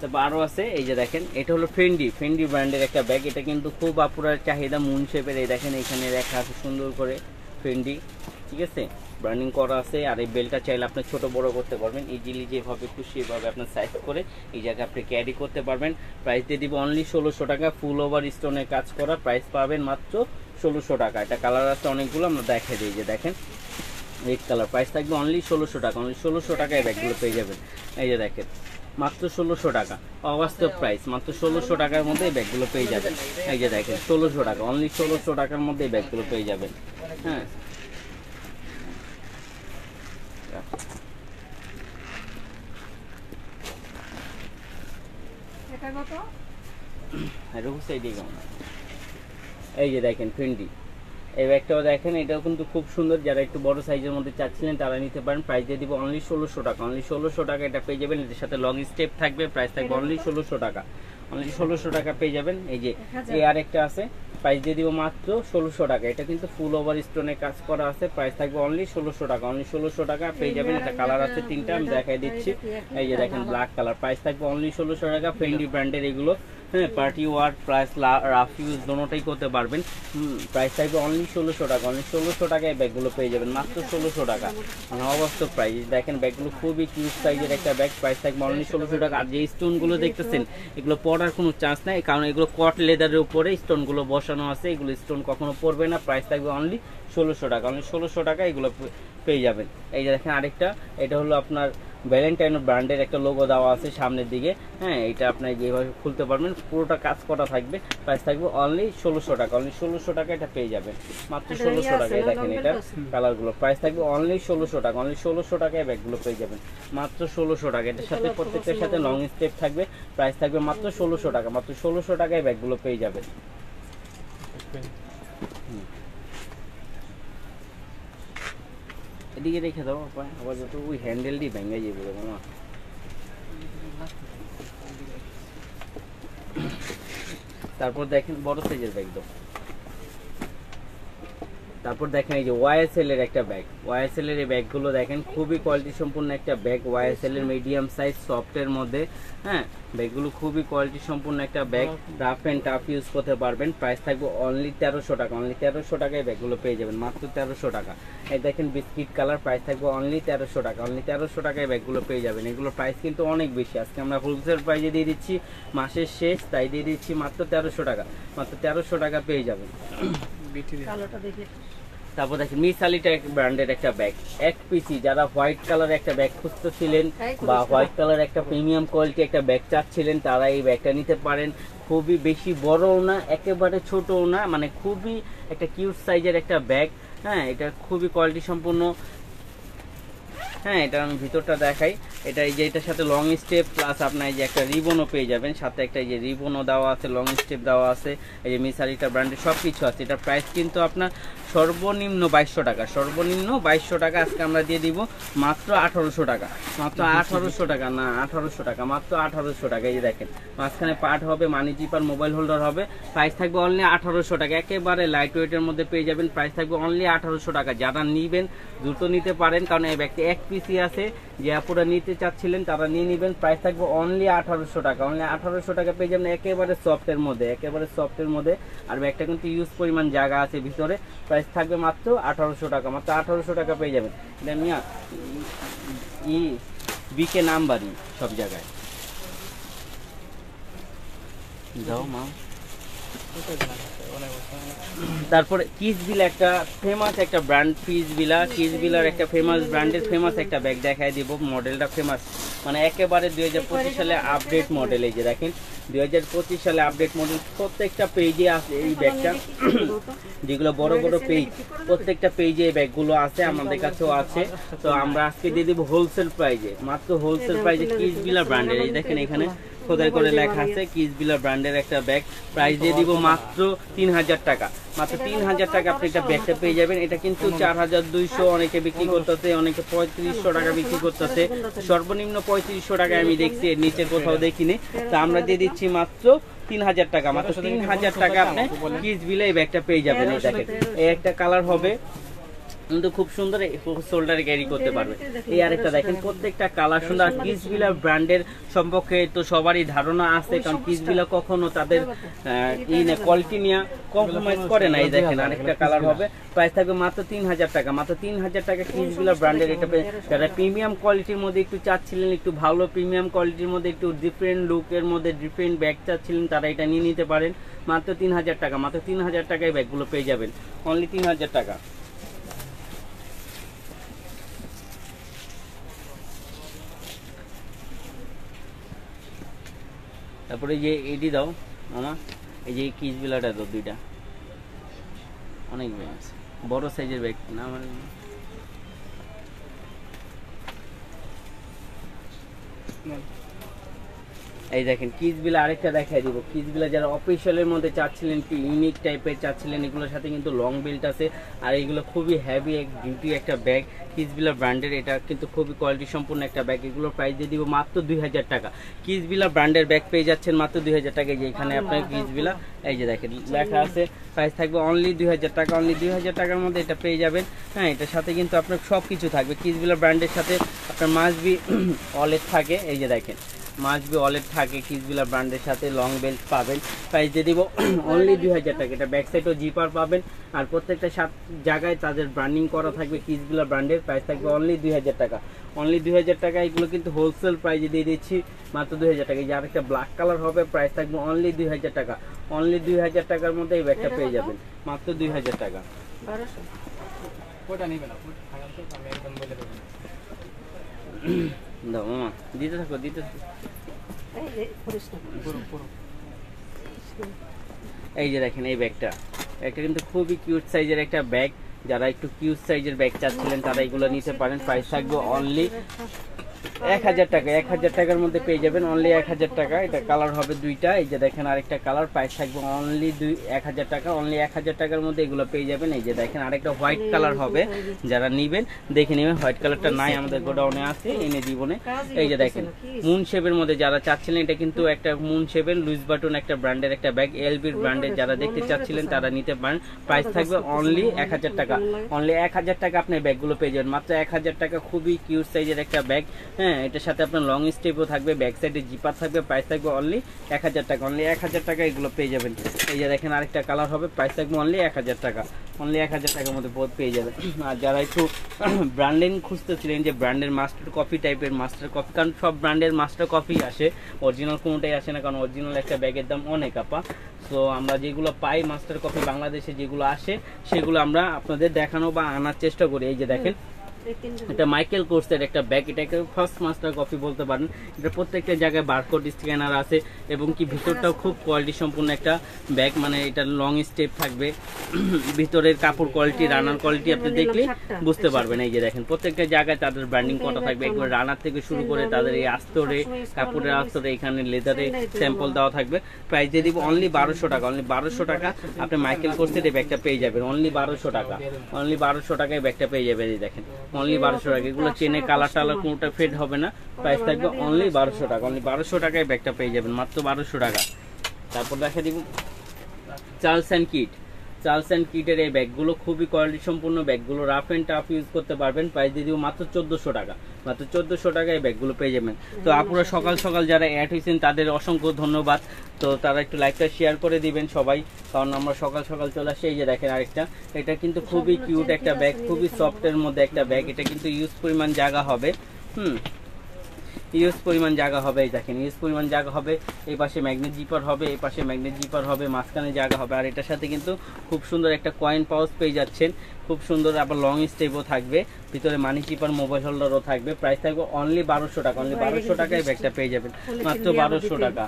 তারপর আরও আছে, এই যে দেখেন এটা হলো ফেন্ডি ব্র্যান্ডের একটা ব্যাগ। এটা কিন্তু খুব আপুরার চাহিদা, মুন শেপের। এই দেখেন এখানে রেখা আছে সুন্দর করে ফেন্ডি, ঠিক আছে, ব্র্যান্ডিং করা আছে। আর এই বেলটা চাইলে আপনি ছোট বড় করতে পারবেন ইজিলি, যেভাবে খুশি এভাবে আপনার সাইজ করে এই জায়গায় আপনি ক্যারি করতে পারবেন। প্রাইস দিয়ে দিব অনলি 1600 টাকা, ফুল ওভার স্টোনের কাজ করা। প্রাইস পাবেন মাত্র 1600 টাকা। এটা কালার আছে অনেকগুলো, আমরা দেখাই দিই। যে দেখেন রেড কালার, প্রাইস থাকবে অনলি 1600 টাকা। অনলি 1600 টাকায় ব্যাগগুলো পেয়ে যাবেন। এই যে দেখেন মাত্র 1600 টাকা, অবাস্তব প্রাইস, মাত্র 1600 টাকার মধ্যে এই ব্যাগগুলো পেয়ে যাবেন। এই যে দেখেন 1600 টাকা, অনলি 1600 টাকার মধ্যে এই ব্যাগগুলো পেয়ে যাবেন। হ্যাঁ এটা কত? এই যে দেখেন ফেন্ডি এই ব্যাগটাও দেখেন, এটাও কিন্তু খুব সুন্দর। যারা একটু বড় সাইজের মধ্যে চাচ্ছিলেন তারা নিতে পারেন। প্রাইস দিয়ে দিব অনলি 1600 টাকা। অনলি 1600 টাকা এটা পেয়ে যাবেন। এর সাথে লং স্টেপ থাকবে, প্রাইস থাকবে অনলি 1600 টাকা। অনলি 1600 টাকা পেয়ে যাবেন। এই যে এই আরেকটা আছে, প্রাইস দিয়ে দিব মাত্র 1600 টাকা। এটা কিন্তু ফুল ওভার স্টোনে কাজ করা আছে, প্রাইস থাকবে অনলি 1600 টাকা। অনলি 1600 টাকা পেয়ে যাবেন। এটা কালার আছে 3টা, আমি দেখাই দিচ্ছি। এই যে দেখেন ব্ল্যাক কালার, প্রাইস থাকবে অনলি 1600 টাকা। ফেন্ডি ব্র্যান্ডের এগুলো, হ্যাঁ party wear plus rough use দোনোটাই করতে পারবেন। প্রাইস থাকবে অনলি 1600 টাকা। অনলি 1600 টাকায় ব্যাগগুলো পেয়ে যাবেন, মাত্র 1600 টাকা। মানে অবাস্তব প্রাইস। দেখেন ব্যাগগুলো খুবই কিউট সাইজের একটা ব্যাগ, প্রাইস থাকবে অনলি 1600 টাকা। আর যে স্টোনগুলো দেখতেছেন এগুলো পড়ার কোনো চান্স নাই, কারণ এগুলো কট লেদারের উপরে স্টোনগুলো বসানো আছে, এগুলো স্টোন কখনো পড়বে না। প্রাইস থাকবে অনলি 1600 টাকা। অনলি 1600 টাকা এগুলো পেয়ে যাবেন। এই যে দেখেন আরেকটা, এটা হলো আপনার ভ্যালেন্টাইনো ব্র্যান্ডের একটা লোগো দেওয়া আছে সামনের দিকে। হ্যাঁ এটা আপনি যেভাবে খুলতে পারবেন, পুরোটা কাজ করা থাকবে। প্রাইস থাকবে অনলি 1600 টাকা। অনলি 1600 টাকা এটা পেয়ে যাবেন, মাত্র 1600 টাকা। এই দেখেন এটা কালারগুলো, প্রাইস থাকবে অনলি 1600 টাকা। অনলি 1600 টাকায় ব্যাগগুলো পেয়ে যাবেন, মাত্র 1600 টাকা। এটার সাথে প্রত্যেকটার সাথে লং স্টেপ থাকবে, প্রাইস থাকবে মাত্র 1600 টাকা। মাত্র 1600 টাকায় ব্যাগগুলো পেয়ে যাবেন। এদিকে রেখে দাও আবার, যত ওই হ্যান্ডেলটি ভেঙে যাবে না। তারপর দেখেন বড় সাইজের ব্যাগ দাও। তারপর দেখেন এই যে ওয়াইএসএল এর একটা ব্যাগ। ওয়াইএসএল এর এই ব্যাগগুলো দেখেন খুবই কোয়ালিটি সম্পূর্ণ একটা ব্যাগ, ওয়াইএসএল এর মিডিয়াম সাইজ সফটের মধ্যে। হ্যাঁ ব্যাগগুলো খুবই কোয়ালিটি সম্পূর্ণ একটা bag, rough and tough use করতে পারবেন। প্রাইস থাকবে অনলি 1300 টাকা। অনলি 1300 টাকায় ব্যাগগুলো পেয়ে যাবেন, মাত্র 1300 টাকা। এই দেখেন বিস্কিট কালার, প্রাইস থাকবে অনলি 1300 টাকা। অনলি 1300 টাকায় ব্যাগগুলো পেয়ে যাবেন। এগুলোর প্রাইস কিন্তু অনেক বেশি, আজকে আমরা হোলসেল প্রাইসে দিয়ে দিচ্ছি, মাসের শেষ তাই দিয়ে দিচ্ছি মাত্র 1300 টাকা। মাত্র 1300 টাকা পেয়ে যাবেন। কালোটা দেখে। তারপর দেখেন মিস আলিটেক ব্র্যান্ডের একটা ব্যাগ, এক পিসি। যারা হোয়াইট কালার একটা ব্যাগ খুঁজতেছিলেন বা হোয়াইট কালার একটা প্রিমিয়াম কোয়ালিটি একটা ব্যাগ চাচ্ছিলেন, তারা এই ব্যাগটা নিতে পারেন। খুবই বেশি বড়ও না, একেবারে ছোটও না, মানে খুবই একটা কিউট সাইজের একটা ব্যাগ। হ্যাঁ এটা খুবই কোয়ালিটি সম্পূর্ণ। হ্যাঁ এটা আমি ভিতরটা দেখাই। এটা এই যে এটার সাথে লং স্টেপ প্লাস আপনার এই যে একটা রিবনও পেয়ে যাবেন, সাথে একটা এই যে রিবনও দেওয়া আছে, লং স্টেপ দেওয়া আছে। এই যে মিস আলিটা ব্র্যান্ডের সব কিছু আছে। এটার প্রাইস কিন্তু আপনার সর্বনিম্ন 2200 টাকা। সর্বনিম্ন 2200 টাকা। আজকে আমরা দিয়ে দিব মাত্র 1800 টাকা। মাত্র 1800 টাকা না 1800 টাকা, মাত্র 1800 টাকা। এই যে দেখেন মাঝখানে পার্ট হবে, মানি জিপার, মোবাইল হোল্ডার হবে। প্রাইস থাকবে অনলি 1800 টাকা। একেবারে লাইট ওয়েটের মধ্যে পেয়ে যাবেন। প্রাইস থাকবে অনলি 1800 টাকা। যারা নিবেন দ্রুত নিতে পারেন, কারণ এই ব্যাগটি এক পিসি আছে। যে আপুরা নিতে চাচ্ছিলেন তারা নিয়ে নেবেন। প্রাইস থাকবে অনলি 1800 টাকা। অনলি 1800 টাকা পেয়ে যাবেন, একেবারে সফটের মধ্যে, একেবারে সফটের মধ্যে। আর ব্যাগটা কিন্তু ইউজ পরিমাণ জায়গা আছে ভিতরে। প্রাইস থাকবে মাত্র 1800 টাকা। মাত্র 1800 টাকা পেয়ে যাবেন। এটা মিয়া বিকে নাম্বারই সব জায়গায় যাও মা। তারপরে কিসবিলা একটা ফেমাস একটা ব্র্যান্ড, কিসবিলার একটা ফেমাস ব্র্যান্ডের ফেমাস একটা ব্যাগ দেখায় দিব। মডেলটা ফেমাস, মানে একেবারে 2025 সালে আপডেট মডেল। এই যে দেখেন 2025 সালে আপডেট মডেল। প্রত্যেকটা পেজে আছে এই ব্যাগটা, যেগুলো বড় বড় পেজ, প্রত্যেকটা পেজে এই ব্যাগগুলো আছে, আমাদের কাছেও আছে। তো আমরা আজকে দিয়ে দিব হোলসেল প্রাইজে, মাত্র হোলসেল প্রাইজে কিসবিলা ব্র্যান্ডের। এই দেখেন এখানে খোদাই করে লেখা আছে কিসবিলা ব্র্যান্ডের একটা ব্যাগ। প্রাইস দিয়ে দিব মাত্র 3000 টাকা। মাত্র 3000 টাকা আপনি একটা ব্যাগটা পেয়ে যাবেন। এটা কিন্তু 4200 অনেকে বিক্রি করতেছে, অনেকে 3500 টাকা বিক্রি করতেছে। সর্বনিম্ন 3500 টাকা আমি দেখছি, এর নিচে কোথাও দেখিনি। তা আমরা দিয়ে দিচ্ছি মাত্র 3000 টাকা। মাত্র 3000 টাকা আপনি কিসবিলা এই ব্যাগটা পেয়ে যাবেন। এই দেখেন এই একটা কালার হবে কিন্তু খুব সুন্দর, শোল্ডারে ক্যারি করতে পারবে। এই আরেকটা দেখেন, প্রত্যেকটা কালার সুন্দর। কিসবিলা ব্র্যান্ডের সম্পর্কে তো সবারই ধারণা আছে, কারণ কিসবিলা কখনো তাদের কোয়ালিটি নিয়ে কম্প্রোমাইজ করে না। এই দেখেন আরেকটা কালার হবে, প্রাইস থাকবে মাত্র 3000 টাকা। মাত্র 3000 টাকা কিসবিলা ব্র্যান্ডের এটা। যারা প্রিমিয়াম কোয়ালিটির মধ্যে একটু চাচ্ছিলেন, একটু ভালো প্রিমিয়াম কোয়ালিটির মধ্যে, একটু ডিফারেন্ট লুকের মধ্যে ডিফারেন্ট ব্যাগ চাচ্ছিলেন, তারা এটা নিয়ে নিতে পারেন। মাত্র 3000 টাকা। মাত্র 3000 টাকায় ব্যাগগুলো পেয়ে যাবেন, অনলি 3000 টাকা। তারপরে যে এডি দাও মামা, এই যে কিস বিলাটা দাও দুইটা, অনেক ব্যাগ আছে, বড় সাইজের ব্যাগ না আমার। এই দেখেন কিসবিলা আরেকটা দেখাই দিব। কিসবিলা যারা অফিসিয়ালের মধ্যে চাচ্ছিলেন, একটু ইউনিক টাইপের চাচ্ছিলেন, এগুলোর সাথে কিন্তু লং বেল্ট আছে, আর এগুলো খুবই হেভি এক ডিউটি একটা ব্যাগ, কিসবিলা ব্র্যান্ডের। এটা কিন্তু খুবই কোয়ালিটি সম্পূর্ণ একটা ব্যাগ। এগুলোর প্রাইস দিয়ে দিব মাত্র 2000 টাকা। কিসবিলা ব্র্যান্ডের ব্যাগ পেয়ে যাচ্ছেন মাত্র 2000 টাকায়। যে এখানে আপনার কিসবিলা এই যে দেখেন লেখা আছে, প্রাইস থাকবে অনলি 2000 টাকা। অনলি 2000 টাকার মধ্যে এটা পেয়ে যাবেন। হ্যাঁ, এটার সাথে কিন্তু আপনার সব কিছু থাকবে। কিসবিলা ব্র্যান্ডের সাথে আপনার মাসবি ওয়ালেট থাকে, এই যে দেখেন মাসবি ওয়ালেট থাকে কিসবিলা ব্র্যান্ডের সাথে, লং বেল্ট পাবেন। প্রাইস দিয়ে দিব অনলি 2000 টাকা। এটা ব্যাক সাইডও জিপার পাবেন, আর প্রত্যেকটা জায়গায় তাদের ব্র্যান্ডিং করা থাকবে কিসবিলা ব্র্যান্ডের। প্রাইস থাকবে অনলি 2000 টাকা। অনলি 2000 টাকা। এগুলো কিন্তু হোলসেল প্রাইসে দিয়ে দিচ্ছি মাত্র 2000 টাকা। যার একটা ব্ল্যাক কালার হবে, প্রাইস থাকবে অনলি 2000 টাকা। অনলি 2000 টাকার মধ্যে এই ব্যাগটা পেয়ে যাবেন মাত্র 2000 টাকা। দাও মামা, দিতে থাকো দিতে থাকো। এই যে দেখেন এই ব্যাগটা কিন্তু খুবই কিউট সাইজের একটা ব্যাগ। যারা একটু কিউট সাইজের ব্যাগ চাচ্ছিলেন তারা এগুলো নিতে পারেন। প্রাইস থাকবে অনলি 1000 টাকা। 1000 টাকার মধ্যে পেয়ে যাবেন অনলি 1000 টাকা। এটা কালার হবে দুইটা, এই যে দেখেন আরেকটা কালার। প্রাইস থাকবে অনলি 1000 টাকা। অনলি 1000 টাকার মধ্যে এগুলো পেয়ে যাবেন। এই যে দেখেন আরেকটা হোয়াইট কালার হবে, যারা নিবেন দেখে নেবেন। হোয়াইট কালারটা নাই আমাদের গোডাউনে আছে, এনে জীবনে। এই যে দেখেন মুন শেপের মধ্যে যারা চাচ্ছিলেন, এটা কিন্তু একটা মুন শেপের লুইস বাটন একটা ব্র্যান্ডের একটা ব্যাগ, এলবির ব্র্যান্ডের যারা দেখতে চাচ্ছিলেন তারা নিতে পারেন। প্রাইস থাকবে অনলি 1000 টাকা। অনলি 1000 টাকা আপনি ব্যাগগুলো পেয়ে যাবেন মাত্র 1000 টাকা। খুবই কিউট সাইজের একটা ব্যাগ। হ্যাঁ, এটার সাথে আপনার লং স্টেপও থাকবে, ব্যাক সাইডে জিপার থাকবে। প্রাইস থাকবে অনলি 1000 টাকা। অনলি 1000 টাকা এগুলো পেয়ে যাবেন। এই যে দেখেন আরেকটা কালার হবে, প্রাইস থাকবে অনলি 1000 টাকা। অনলি 1000 টাকার মধ্যে বোধ পেয়ে যাবেন। আর যারা একটু ব্র্যান্ডিং খুঁজতেছিলেন, যে ব্র্যান্ডের মাস্টার কপি টাইপের মাস্টার কপি, কারণ সব ব্র্যান্ডের মাস্টার কপি আসে, অরিজিনাল কোনোটাই আসে না, কারণ অরিজিনাল একটা ব্যাগের দাম অনেক আপা। সো আমরা যেগুলো পাই মাস্টার কপি বাংলাদেশে যেগুলো আসে, সেগুলো আমরা আপনাদের দেখানো বা আনার চেষ্টা করি। এই যে দেখেন এটা মাইকেল কোর্সের একটা ব্যাগ, এটাকে ফার্স্ট মাস্টার কপি বলতে পারেন। এটা প্রত্যেকটা জায়গায় বারকোড স্ক্যানার আছে, এবং কি ভিতরটাও খুব কোয়ালিটি সম্পূর্ণ একটা ব্যাগ। মানে এটা লং স্টেপ থাকবে, ভিতরের কাপড় কোয়ালিটি, রানার কোয়ালিটি আপনি দেখলে বুঝতে পারবেন। এই যে দেখেন প্রত্যেকটা জায়গায় তাদের ব্র্যান্ডিং করা থাকবে, একবার রানার থেকে শুরু করে তাদের এই আস্তরে, কাপড়ের আস্তরে, এখানে লেদারে স্যাম্পল দেওয়া থাকবে। প্রাইস দিয়ে দিব অনলি 1200 টাকা। অনলি 1200 টাকা আপনি মাইকেল কোর্সের এই ব্যাগটা পেয়ে যাবেন। অনলি 1200 টাকা। অনলি 1200 টাকায় ব্যাগটা পেয়ে যাবেন। এই দেখেন অনলি 1200 টাকা। এগুলো চেনে কালার টালার কোনোটা ফেড হবে না। প্রাইস থাকবে অনলি 1200 টাকা। অনলি 1200 টাকায় ব্যাগটা পেয়ে যাবেন মাত্র 1200 টাকা। তারপর দেখা দিব Charles and Keith. Charles and কিটের এই ব্যাগগুলো খুবই কোয়ালিটি সম্পূর্ণ ব্যাগগুলো, রাফ অ্যান্ড টাফ ইউজ করতে পারবেন। প্রাইস দিয়ে দিব মাত্র 1400 টাকা। মাত্র 1400 টাকায় এই ব্যাগগুলো পেয়ে যাবেন। তো আপনারা সকাল সকাল যারা অ্যাড হয়েছেন তাদের অসংখ্য ধন্যবাদ। তো তারা একটু লাইকটা শেয়ার করে দিবেন সবাই, কারণ আমরা সকাল সকাল চলে আসি। এই যে দেখেন আরেকটা, এটা কিন্তু খুবই কিউট একটা ব্যাগ, খুবই সফটের মধ্যে একটা ব্যাগ। এটা কিন্তু ইউজ পরিমাণ জায়গা হবে, ইউজ পরিমাণ জায়গা হবে। এই দেখেন ইউজ পরিমাণ জায়গা হবে। এই পাশে ম্যাগনেট জিপার হবে, এই পাশে ম্যাগনেট জিপার হবে, মাঝখানে জায়গা হবে। আর এটার সাথে কিন্তু খুব সুন্দর একটা কয়েন পাউচ পেয়ে যাচ্ছেন, খুব সুন্দর। আবার লং স্টেপও থাকবে, ভিতরে মানি চিপার, মোবাইল হোল্ডারও থাকবে। প্রাইস থাকবে অনলি 1200 টাকা। অনলি 1200 টাকায় ব্যাগটা পেয়ে যাবেন মাত্র 1200 টাকা।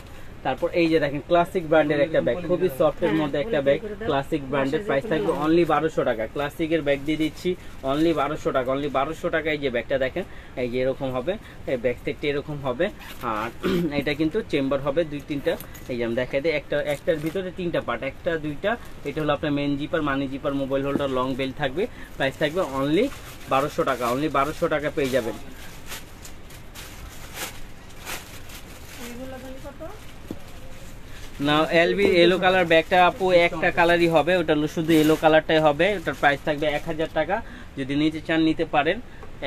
তারপর এই যে দেখেন ক্লাসিক ব্র্যান্ডের একটা ব্যাগ, খুবই সফটের মধ্যে একটা ব্যাগ, ক্লাসিক ব্র্যান্ডের। প্রাইস থাকবে অনলি 1200 টাকা। ক্লাসিকের ব্যাগ দিয়ে দিচ্ছি অনলি 1200 টাকা। অনলি 1200 টাকায় যে ব্যাগটা দেখেন, এই যে এরকম হবে, এই ব্যাগ সেটটা এরকম হবে। আর এটা কিন্তু চেম্বার হবে 2-3টা। এই যে আমি দেখাই দিই, একটার ভিতরে 3টা পার্ট, একটা 2টা। এটা হলো আপনার main zipper, money zipper, mobile holder, long belt থাকবে। প্রাইস থাকবে অনলি 1200 টাকা। অনলি 1200 টাকা পেয়ে যাবেন। না এলবি এলো কালার ব্যাগটা আপু একটা কালারই হবে, ওটা শুধু এলো কালারটাই হবে। ওটার প্রাইস থাকবে 1000 টাকা। যদি নিতে চান নিতে পারেন,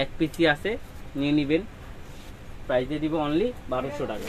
এক পিসি আছে, নিয়ে নেবেন। প্রাইস দিয়ে দিব অনলি 1200 টাকা।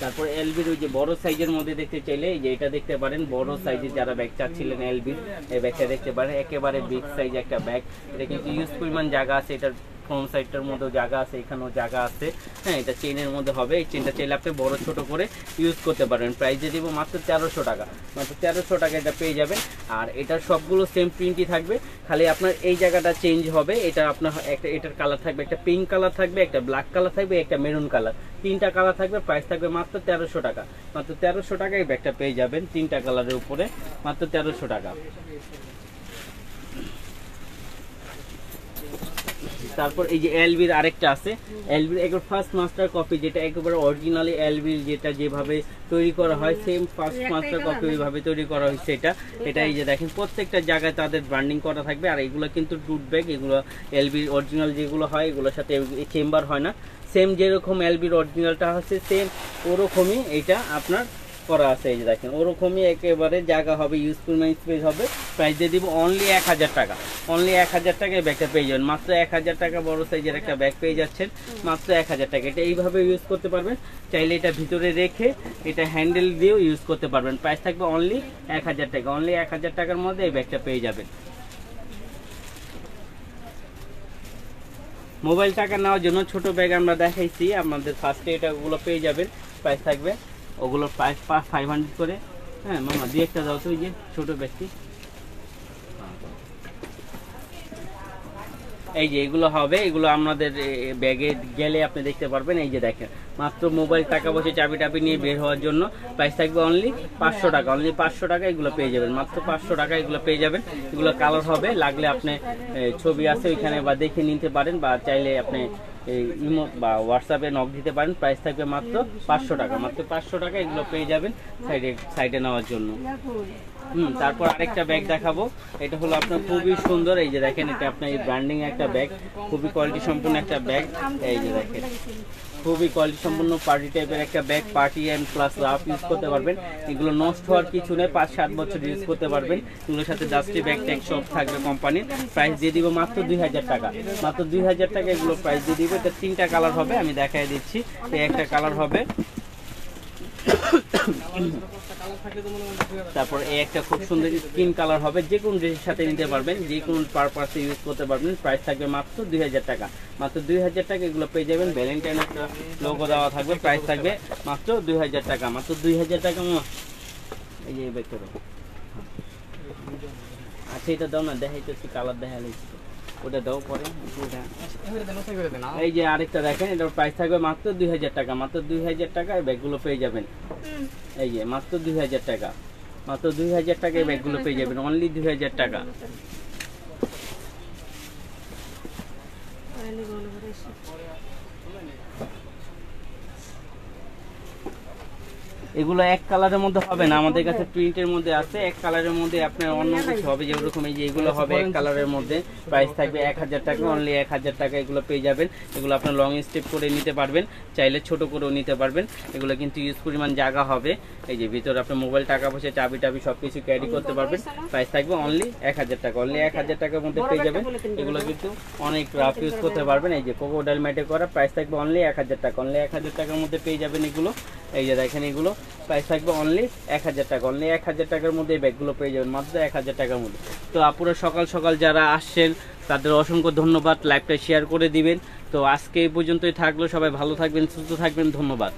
তারপর এলবির ওই যে বড় সাইজের মধ্যে দেখতে চাইলে এই যে এটা দেখতে পারেন, বড় সাইজের যারা ব্যাগ চাচ্ছিলেন এলবির, এই ব্যাগটা দেখতে পারেন। একেবারে বিগ সাইজ একটা ব্যাগ। এটা কিন্তু ইউজ পরিমাণ জায়গা আছে, এটার ফ্রন্ট সাইডটার মধ্যেও জায়গা আছে, এখানেও জায়গা আছে। হ্যাঁ, এটা চেনের মধ্যে হবে। এই চেনটা চাইলে আপনি বড় ছোট করে ইউজ করতে পারবেন। প্রাইস দিয়ে দিব মাত্র 1300 টাকা। মাত্র 1300 টাকা এটা পেয়ে যাবেন। আর এটার সবগুলো সেম প্রিন্টই থাকবে, খালি আপনার এই জায়গাটা চেঞ্জ হবে। এটা আপনার একটা, এটার কালার থাকবে, একটা পিঙ্ক কালার থাকবে, একটা ব্ল্যাক কালার থাকবে, একটা মেরুন কালার। 3টা কালার থাকবে, প্রাইস থাকবে মাত্র 1300 টাকা। মাত্র 1300 টাকা এই ব্যাগটা পেয়ে যাবেন 3টা কালারের উপরে, মাত্র 1300 টাকা। তারপর এই যে এলবির আরেকটা আছে, এলবির একবার ফার্স্ট মাস্টার কপি, যেটা একেবারে অরিজিনালি এলবির যেটা যেভাবে তৈরি করা হয় সেম ফার্স্ট মাস্টার কপি ওইভাবে তৈরি করা হয়েছে। এটা এই যে দেখেন প্রত্যেকটা জায়গায় তাদের ব্র্যান্ডিং করা থাকবে। আর এগুলো কিন্তু টুট ব্যাগ, এগুলো এলবির অরিজিনাল যেগুলো হয় এগুলোর সাথে চেম্বার হয় না, সেম যেরকম এলবির অরিজিনালটা আছে সেম ওরকমই এটা আপনার করা আছে। এই যে দেখেন ওরকমই একেবারে জায়গা হবে, ইউজফুল স্পেস হবে। প্রাইস দিয়ে দিব অনলি 1000 টাকা। অনলি 1000 টাকায় ব্যাগটা পেয়ে যাবেন, মাত্র 1000 টাকা বড় সাইজের একটা ব্যাগ পেয়ে যাচ্ছেন মাত্র 1000 টাকা। এটা এইভাবে ইউজ করতে পারবেন, চাইলে এটা ভিতরে রেখে এটা হ্যান্ডেল দিয়েও ইউজ করতে পারবেন। প্রাইস থাকবে অনলি 1000 টাকা। অনলি 1000 টাকার মধ্যে এই ব্যাগটা পেয়ে যাবেন। মোবাইল টাকা নেওয়ার জন্য ছোট ব্যাগ আমরা দেখাইছি আমাদের ফার্স্টে, এটা ওগুলো পেয়ে যাবেন। প্রাইস থাকবে ওগুলোর প্রাইস 500 করে। হ্যাঁ মামা দিয়ে একটা দাও তো, ওই যে ছোট ব্যাগটি, এই যে এগুলো হবে, এগুলো আমাদের ব্যাগে গেলে আপনি দেখতে পারবেন। এই যে দেখেন মাত্র মোবাইল টাকা পয়সা চাবি টাবি নিয়ে বের হওয়ার জন্য প্রাইস থাকবে অনলি 500 টাকা। অনলি 500 টাকা এগুলো পেয়ে যাবেন, মাত্র 500 টাকা এগুলো পেয়ে যাবেন। এগুলো কালার হবে, লাগলে আপনি ছবি আছে ওইখানে বা দেখে নিতে পারেন, বা চাইলে আপনি ইমো বা হোয়াটসঅ্যাপে নক দিতে পারেন। প্রাইস থাকবে মাত্র 500 টাকা। মাত্র 500 টাকা এগুলো পেয়ে যাবেন সাইডে নেওয়ার জন্য। তারপর আরেকটা ব্যাগ দেখাবো, এটা হলো আপনার খুবই সুন্দর। এই যে দেখেন এটা আপনার ব্র্যান্ডিং একটা ব্যাগ, খুবই কোয়ালিটি সম্পন্ন একটা ব্যাগ। এই যে দেখেন খুবই কোয়ালিটি সম্পন্ন পার্টি টাইপের একটা bag, party and plus rough use করতে পারবেন। এগুলো নষ্ট হওয়ার কিছু নেই, 5-7 বছর ইউজ করতে পারবেন। এগুলোর সাথে ডাস্টি ব্যাগ ট্যাগ সব থাকবে কোম্পানির। প্রাইস দিয়ে দিব মাত্র 2000 টাকা। মাত্র 2000 টাকা এগুলো প্রাইস দিয়ে দিব। এটা 3টা কালার হবে, আমি দেখাই দিচ্ছি। এই একটা কালার হবে, তারপর এই একটা খুব সুন্দর স্কিন কালার হবে, যে কোনো ড্রেসের সাথে নিতে পারবেন, যে কোনো পারপাসে ইউজ করতে পারবেন। প্রাইস থাকবে মাত্র 2000 টাকা। মাত্র 2000 টাকা এগুলো পেয়ে যাবেন। ভ্যালেন্টাইন একটা লোগো দেওয়া থাকবে। প্রাইস থাকবে মাত্র 2000 টাকা। মাত্র 2000 টাকা। এই যে ব্যাগটা দাও, আচ্ছা এটা দাও না, দেখাইতেছি কালার দেখালে ওটা দাও পরে। এই যে আরেকটা দেখেন, এটার প্রাইস থাকবে মাত্র 2000 টাকা। মাত্র 2000 টাকায় ব্যাগগুলো পেয়ে যাবেন। এই যে মাত্র 2000 টাকা। মাত্র 2000 টাকায় ব্যাগগুলো পেয়ে যাবেন, অনলি 2000 টাকা। এগুলো এক কালারের মধ্যে হবে না, আমাদের কাছে প্রিন্টের মধ্যে আছে। এক কালারের মধ্যে আপনার অন্য কিছু হবে, যেরকম এই যে এগুলো হবে এক কালারের মধ্যে। প্রাইস থাকবে 1000 টাকা। অনলি 1000 টাকা এগুলো পেয়ে যাবেন। এগুলো আপনার লং স্টেপ করে নিতে পারবেন, চাইলে ছোট করেও নিতে পারবেন। এগুলো কিন্তু ইউজ পরিমাণ জায়গা হবে। এই যে ভিতরে আপনার মোবাইল টাকা পয়সা চাবি টাবি সবকিছু ক্যারি করতে পারবেন। প্রাইস থাকবে অনলি 1000 টাকা। অনলি 1000 টাকার মধ্যে পেয়ে যাবেন। এগুলো কিন্তু অনেক রাফ ইউজ করতে পারবেন। এই যে ক্রোকোডাইল ম্যাটে করা, প্রাইস থাকবে অনলি 1000 টাকা। অনলি 1000 টাকার মধ্যে পেয়ে যাবেন এগুলো। এই যে দেখেন এগুলো প্রাইস থাকবে অনলি 1000 টাকা। অনলি 1000 টাকার মধ্যে এই ব্যাগগুলো পেয়ে যাবেন, মাত্র 1000 টাকার মধ্যে। তো আপুরা সকাল সকাল যারা আসছেন তাদের অসংখ্য ধন্যবাদ, লাইভটা শেয়ার করে দিবেন। তো আজকে এই পর্যন্তই থাকলো, সবাই ভালো থাকবেন, সুস্থ থাকবেন, ধন্যবাদ।